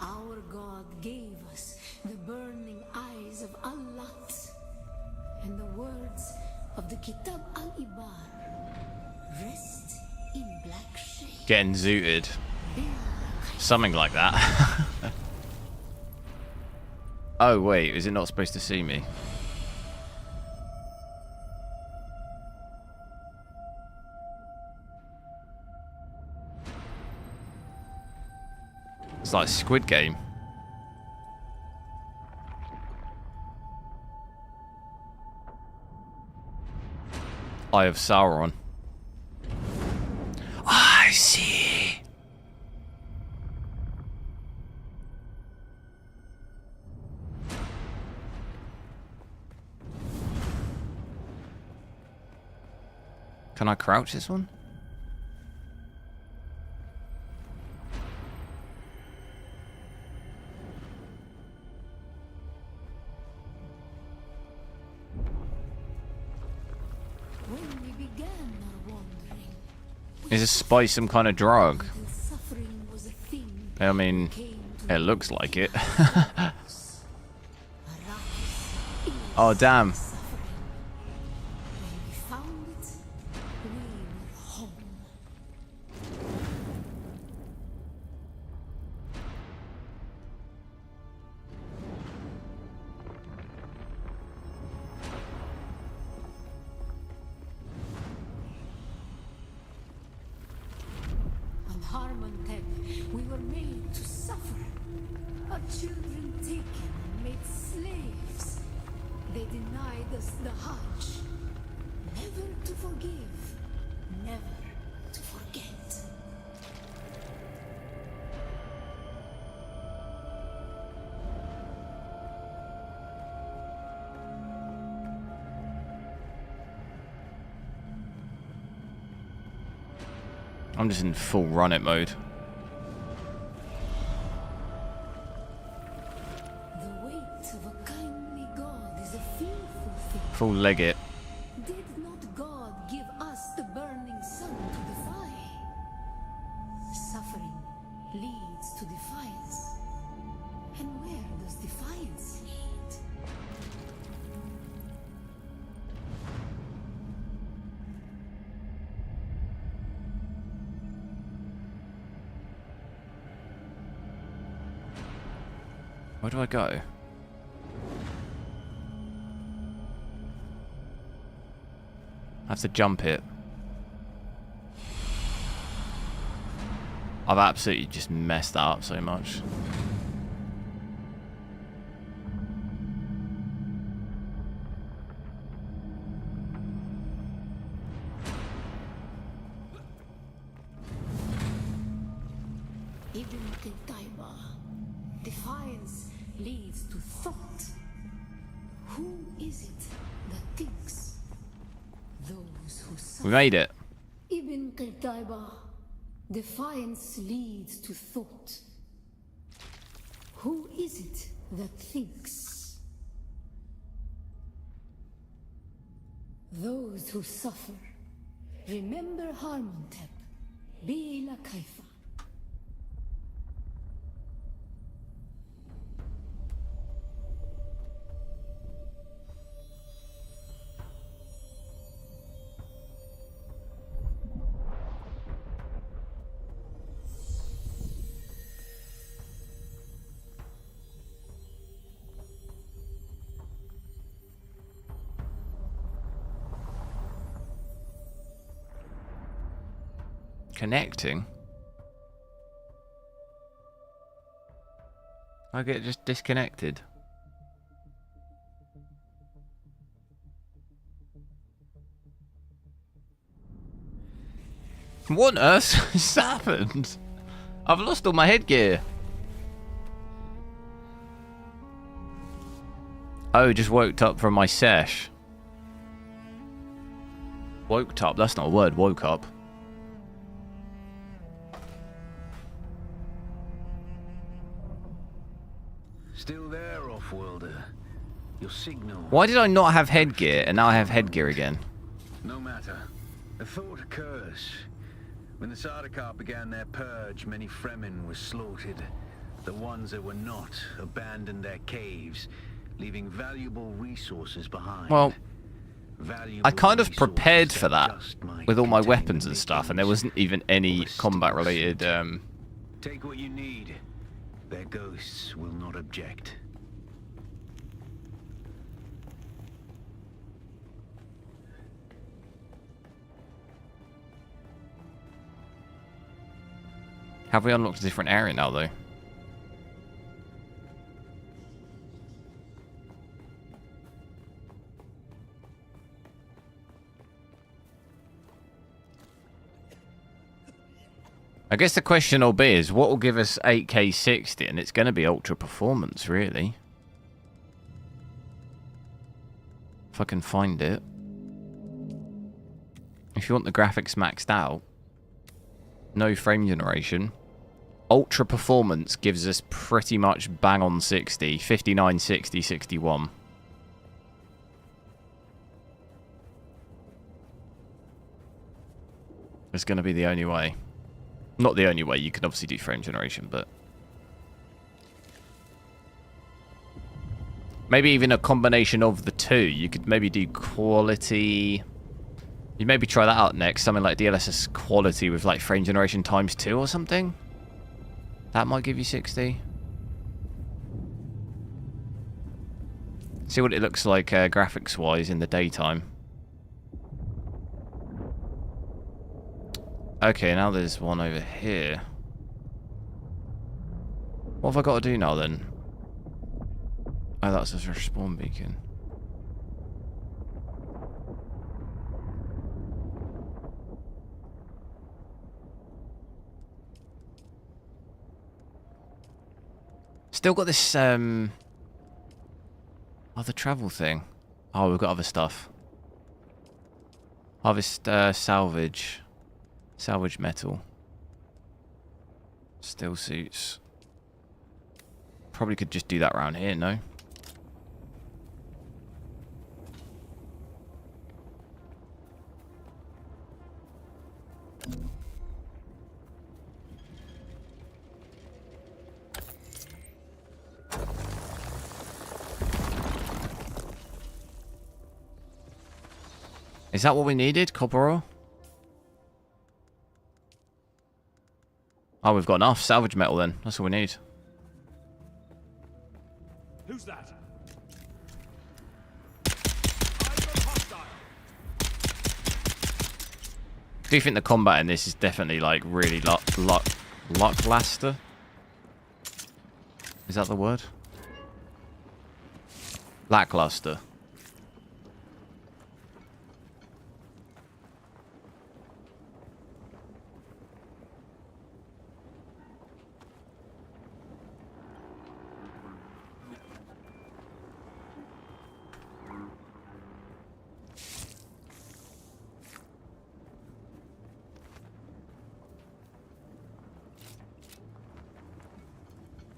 Our god gave us the burning eyes of Allat and the words of the Kitab al-Ibar. Rest in black shade. Getting zooted. Something like that. Oh, wait. Is it not supposed to see me? It's like Squid Game. Eye of Sauron. I see. Can I crouch this one? When we began our wandering, Is this spice some kind of drug? suffering was a thing. I mean, Came to it looks like it. us. Oh, damn. Suffering. When we found it, we were home. On Harmontech, we were made to suffer. Our children taken and made slaves. They denied us the Hajj. Never to forgive, never to forget. I'm just in full run it mode. The weight of a kindly God is a fearful thing. Full leg it. Did not God give us the burning sun to defy? Suffering leads to defiance. And where does defiance lead? Where do I go? I have to jump it. I've absolutely just messed that up so much. Ibn Qutayba. Defiance leads to thought. Who is it that thinks? Those who suffer. We made it. Ibn Qutayba. Defiance leads to thought. Who is it that thinks? Those who suffer. Remember Harmontep. Bila Kaifa. Connecting? I get just disconnected. What on earth has happened? I've lost all my headgear. Oh, just woke up from my sesh. Woke up? That's not a word, woke up. Still there, off-worlder. Your signal. Why did I not have headgear and now I have headgear again? No matter. A thought occurs. When the Sardaukar began their purge, many Fremen were slaughtered. The ones that were not abandoned their caves, leaving valuable resources behind. Well, Valuable I kind of prepared resources for that just might with all my contain weapons the and stuff, and makings there wasn't even any of a combat still related. city. Take what you need. Their ghosts will not object. Have we unlocked a different area now, though? I guess the question will be is what will give us 8K 60, and it's going to be ultra performance, really. If I can find it. If you want the graphics maxed out, no frame generation, ultra performance gives us pretty much bang on 60, 59, 60, 61. It's going to be the only way. Not the only way, you can obviously do frame generation, but maybe even a combination of the two. You could maybe do quality. You maybe try that out next, something like DLSS quality with like frame generation times 2 or something. That might give you 60. See what it looks like graphics wise in the daytime. Okay, now there's one over here. What have I got to do now then? Oh, that's a respawn beacon. Still got this other travel thing. Oh, we've got other stuff. Harvest salvage. Salvage metal. Steel suits. Probably could just do that around here, no? Is that what we needed? Copper ore? Oh, we've got enough salvage metal then. That's all we need. Who's that? Eyes on hostile. Do you think the combat in this is definitely like really lackluster? Is that the word? Lackluster.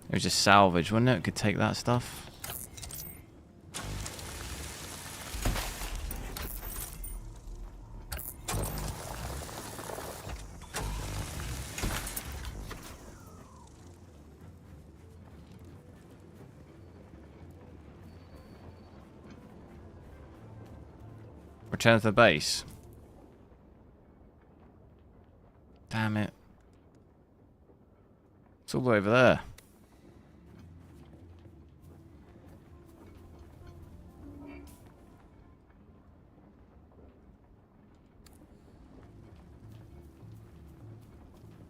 It was just salvage, wasn't it? Could take that stuff. Return to the base. Damn it. It's all over there.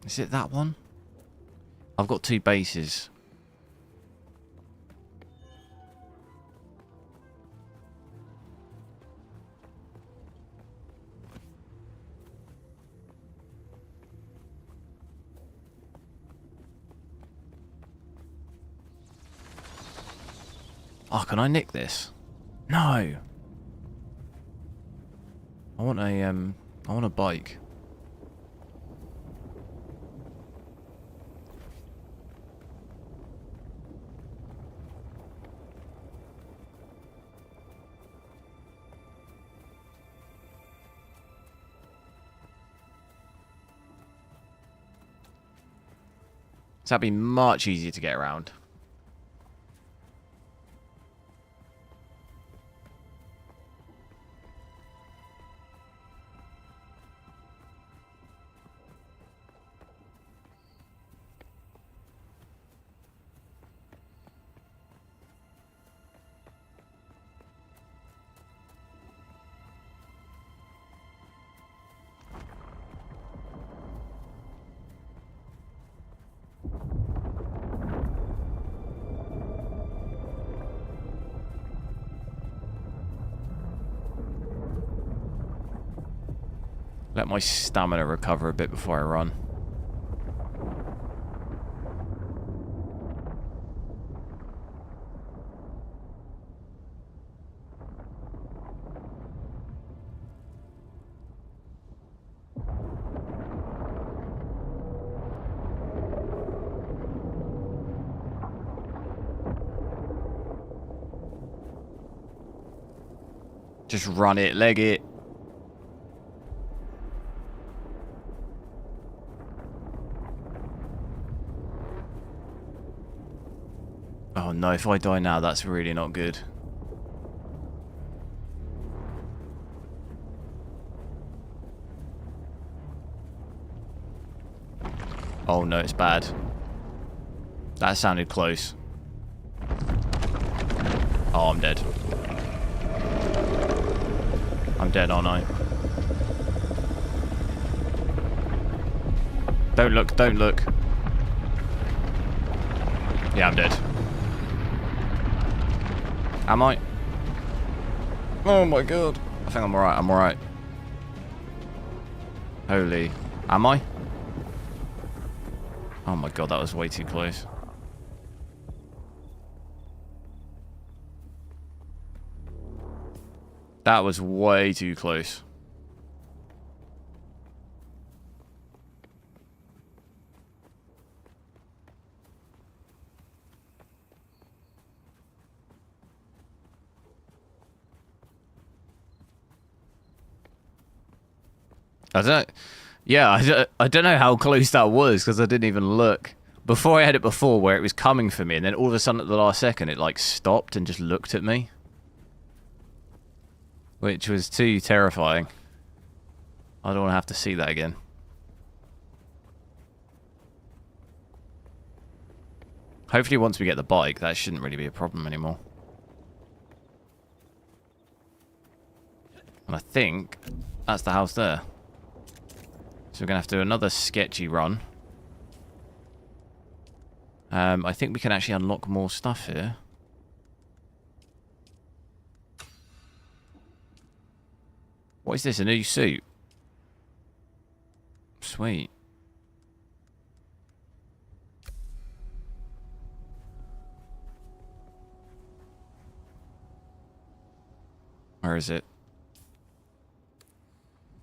Is it that one? I've got 2 bases. Oh, can I nick this? No. I want a bike. So that'd be much easier to get around. Let my stamina recover a bit before I run. Just run it, leg it. Oh no, if I die now, that's really not good. Oh no, it's bad. That sounded close. Oh, I'm dead. I'm dead, aren't I? Don't look, don't look. Yeah, I'm dead. Am I? Oh my god. I think I'm alright, I'm alright. Holy. Am I? Oh my god, that was way too close. That was way too close. I don't know how close that was because I didn't even look. Before I had it before where it was coming for me and then all of a sudden at the last second it like stopped and just looked at me. Which was too terrifying. I don't want to have to see that again. Hopefully once we get the bike, that shouldn't really be a problem anymore. And I think that's the house there. So we're going to have to do another sketchy run. I think we can actually unlock more stuff here. What is this? A new suit? Sweet. Where is it?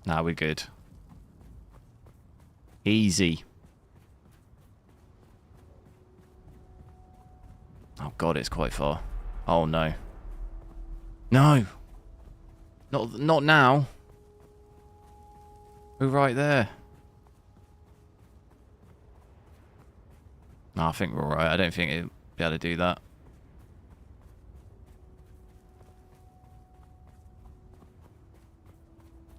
Nah, we're good. Easy. Oh god, it's quite far. Oh no. No! Not now. We're right there. No, I think we're alright. I don't think it'll be able to do that.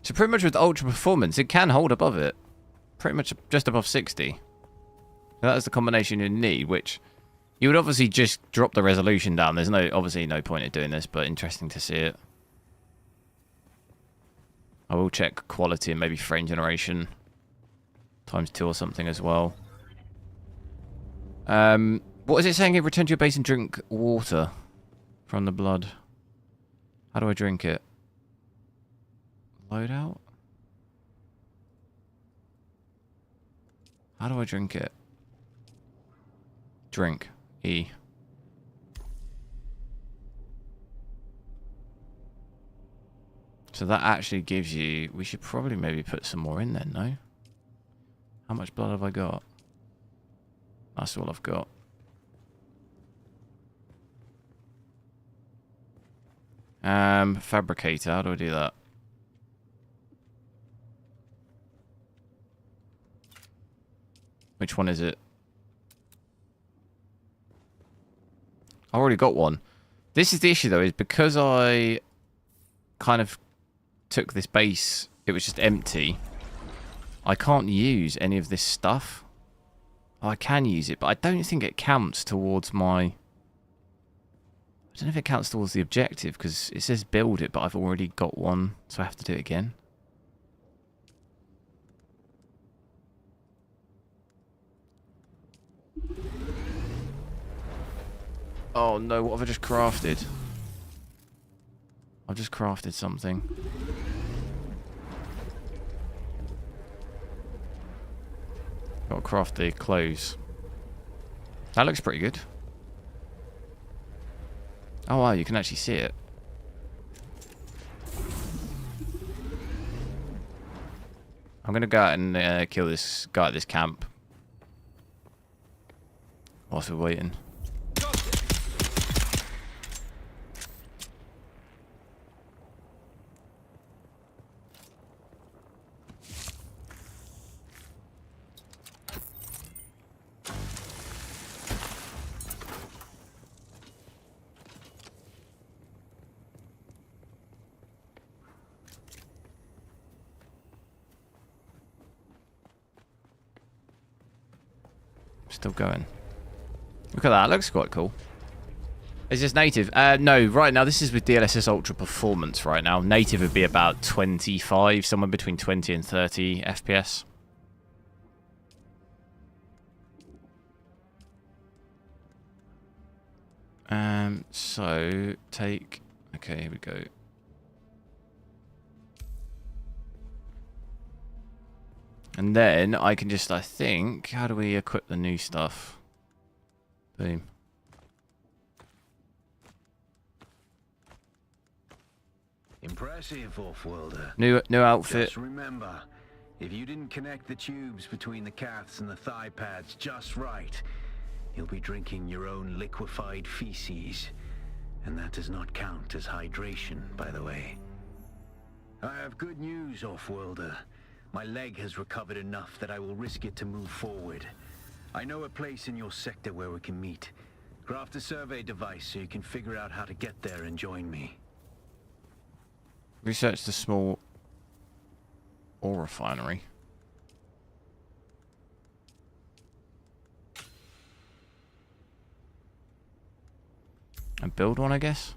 So pretty much with Ultra Performance, it can hold above it. Pretty much just above 60. So that is the combination you need, which you would obviously just drop the resolution down. There's obviously no point in doing this, but interesting to see it. I will check quality and maybe frame generation ×2 or something as well. What is it saying here? Return to your base and drink water from the blood. How do I drink it? Loadout? How do I drink it? Drink. E. So that actually gives you... We should probably maybe put some more in then, no? How much blood have I got? That's all I've got. Fabricator, how do I do that? Which one is it? I already got one. This is the issue though, is because I kind of took this base, it was just empty. I can't use any of this stuff. Oh, I can use it, but I don't think it counts towards my... I don't know if it counts towards the objective, because it says build it, but I've already got one, so I have to do it again. Oh no, what have I just crafted? I've just crafted something. Got to craft the clothes. That looks pretty good. Oh wow, you can actually see it. I'm gonna go out and kill this guy at this camp whilst we're waiting. Still going. Look at that. Looks quite cool. Is this native? No, right now this is with DLSS Ultra Performance right now. Native would be about 25, somewhere between 20 and 30 FPS. So take... Okay, here we go. And then I can just, I think, how do we equip the new stuff? Boom. Impressive, off-worlder. New outfit. Just remember, if you didn't connect the tubes between the calves and the thigh pads just right, you'll be drinking your own liquefied feces. And that does not count as hydration, by the way. I have good news, off-worlder. My leg has recovered enough that I will risk it to move forward. I know a place in your sector where we can meet. Craft a survey device so you can figure out how to get there and join me. Research the small ore refinery. And build one, I guess.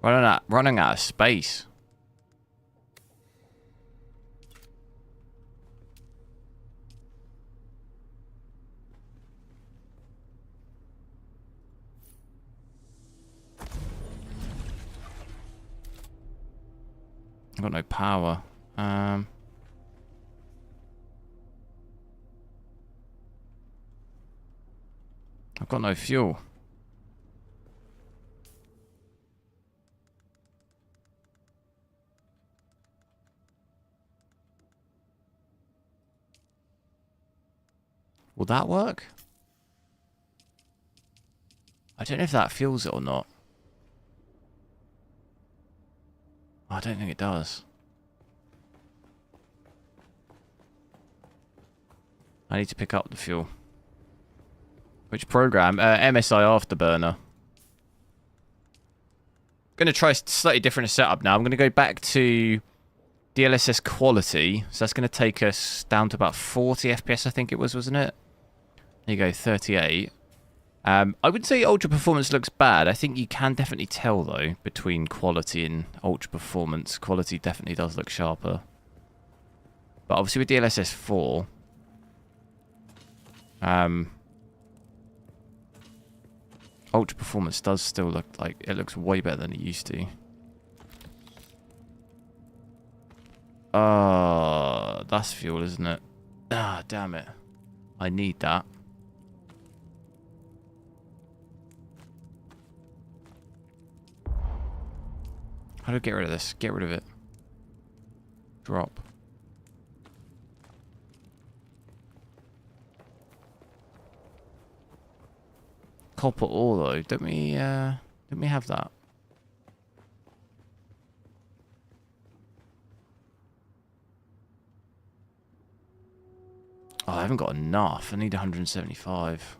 Running out of space. I've got no power. I've got no fuel. Will that work? I don't know if that fuels it or not. I don't think it does. I need to pick up the fuel. Which program? MSI Afterburner. Going to try a slightly different setup now. I'm going to go back to DLSS quality. So that's going to take us down to about 40 FPS, I think it was, wasn't it? There you go, 38. I wouldn't say ultra performance looks bad. I think you can definitely tell, though, between quality and ultra performance. Quality definitely does look sharper. But obviously with DLSS 4... ultra performance does still look like it looks way better than it used to. That's fuel, isn't it? Ah, damn it. I need that. How do I get rid of this? Get rid of it. Drop. Copper ore though, don't we have that? Oh, I haven't got enough. I need 175.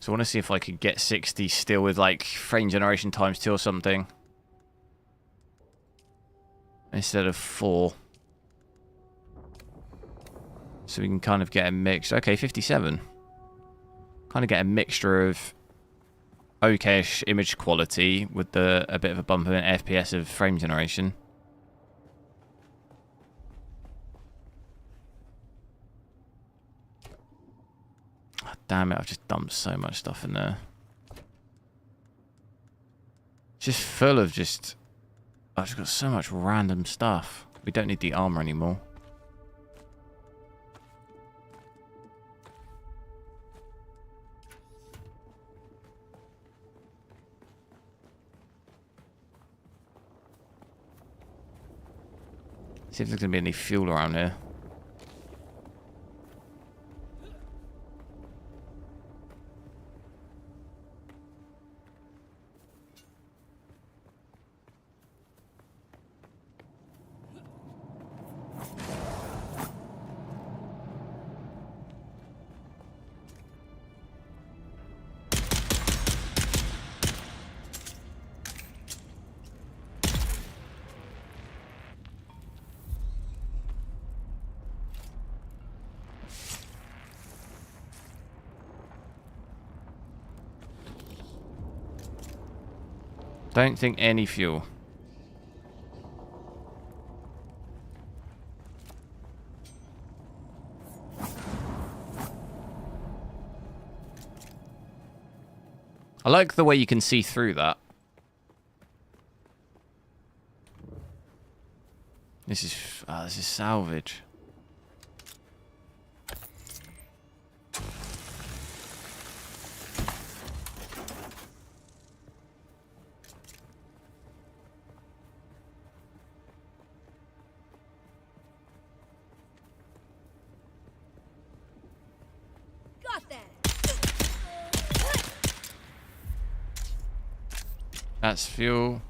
So I want to see if I could get 60 still with like frame generation times 2 or something. Instead of 4. So we can kind of get a mix. Okay, 57. Kind of get a mixture of okay-ish image quality with a bit of a bump in FPS of frame generation. Oh, damn it, I've just dumped so much stuff in there. Just full of just... I've just got so much random stuff. We don't need the armor anymore. See if there's going to be any fuel around here. Don't think any fuel. I like the way you can see through that. This is salvage. That's fuel.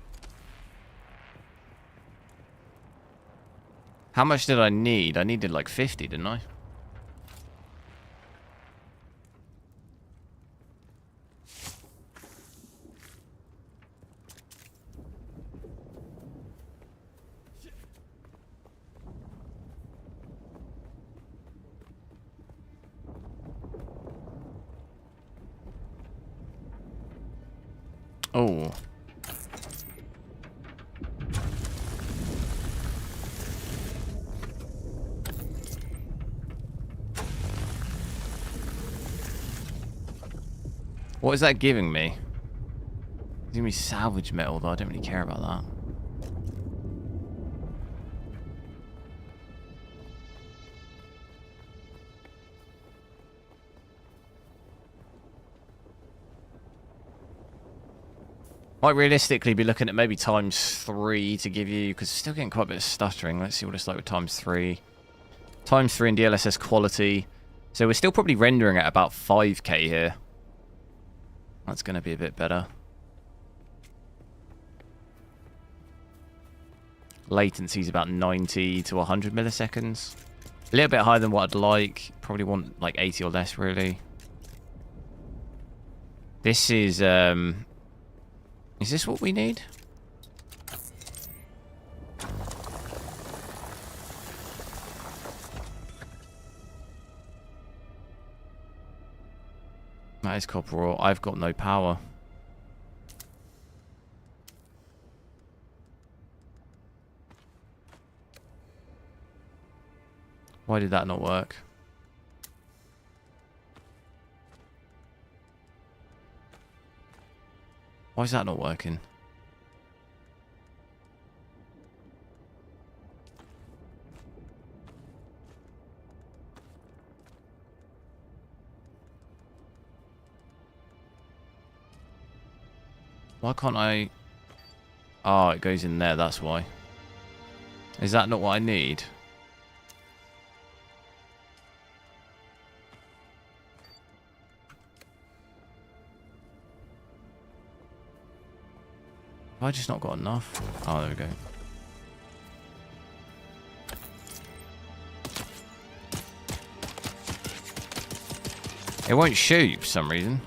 How much did I need? I needed like 50, didn't I? Oh. What is that giving me? It's giving me salvage metal, though I don't really care about that. Might realistically be looking at maybe ×3 to give you, because still getting quite a bit of stuttering. Let's see what it's like with ×3. ×3 in DLSS quality. So we're still probably rendering at about 5K here. That's going to be a bit better. Latency is about 90 to 100 milliseconds. A little bit higher than what I'd like. Probably want like 80 or less, really. This is this what we need? That is copper ore. I've got no power. Why did that not work? Why is that not working? Why can't I... Oh, it goes in there, that's why. Is that not what I need? Have I just not got enough? Oh, there we go. It won't shoot for some reason.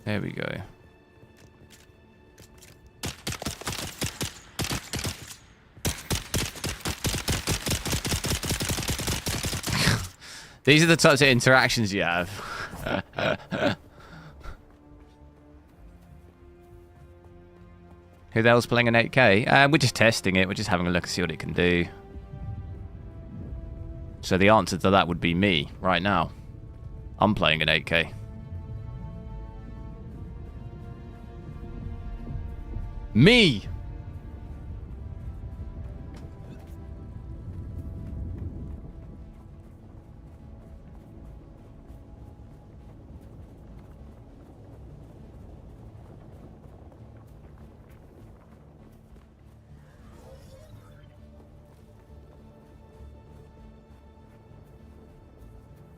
There we go. These are the types of interactions you have. Who the hell's playing an 8K? We're just testing it. We're just having a look and see what it can do. So the answer to that would be me right now. I'm playing an 8K. Me!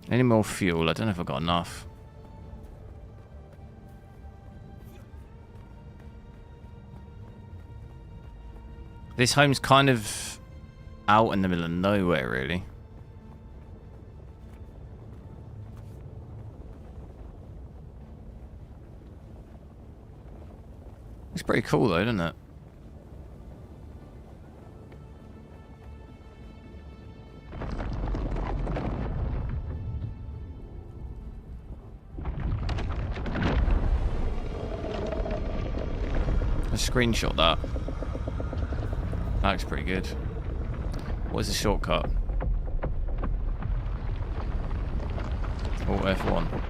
Any more fuel? I don't know if I've got enough. This home's kind of out in the middle of nowhere, really. It's pretty cool, though, isn't it? Let's screenshot that. That looks pretty good. What is the shortcut? Alt F1.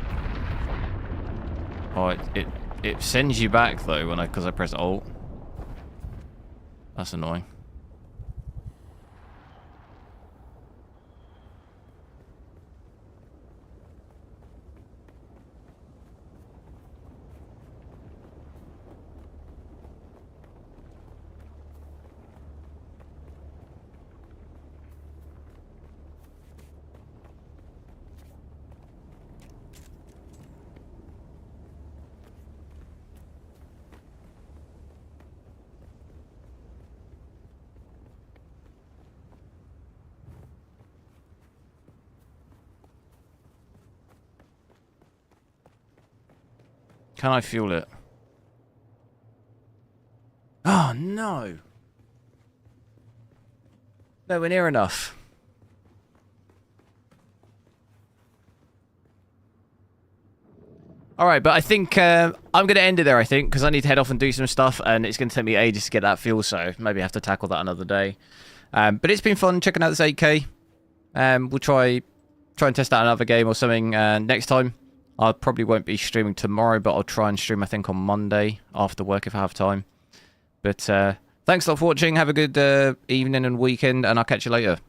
Oh, it sends you back though because I press Alt. That's annoying. Can I fuel it? Oh, no. Nowhere near enough. All right, but I think I'm going to end it there, I think, because I need to head off and do some stuff, and it's going to take me ages to get that fuel, so maybe I have to tackle that another day. But it's been fun checking out this 8K. We'll try and test out another game or something next time. I probably won't be streaming tomorrow, but I'll try and stream, I think, on Monday after work if I have time. But thanks a lot for watching. Have a good evening and weekend, and I'll catch you later.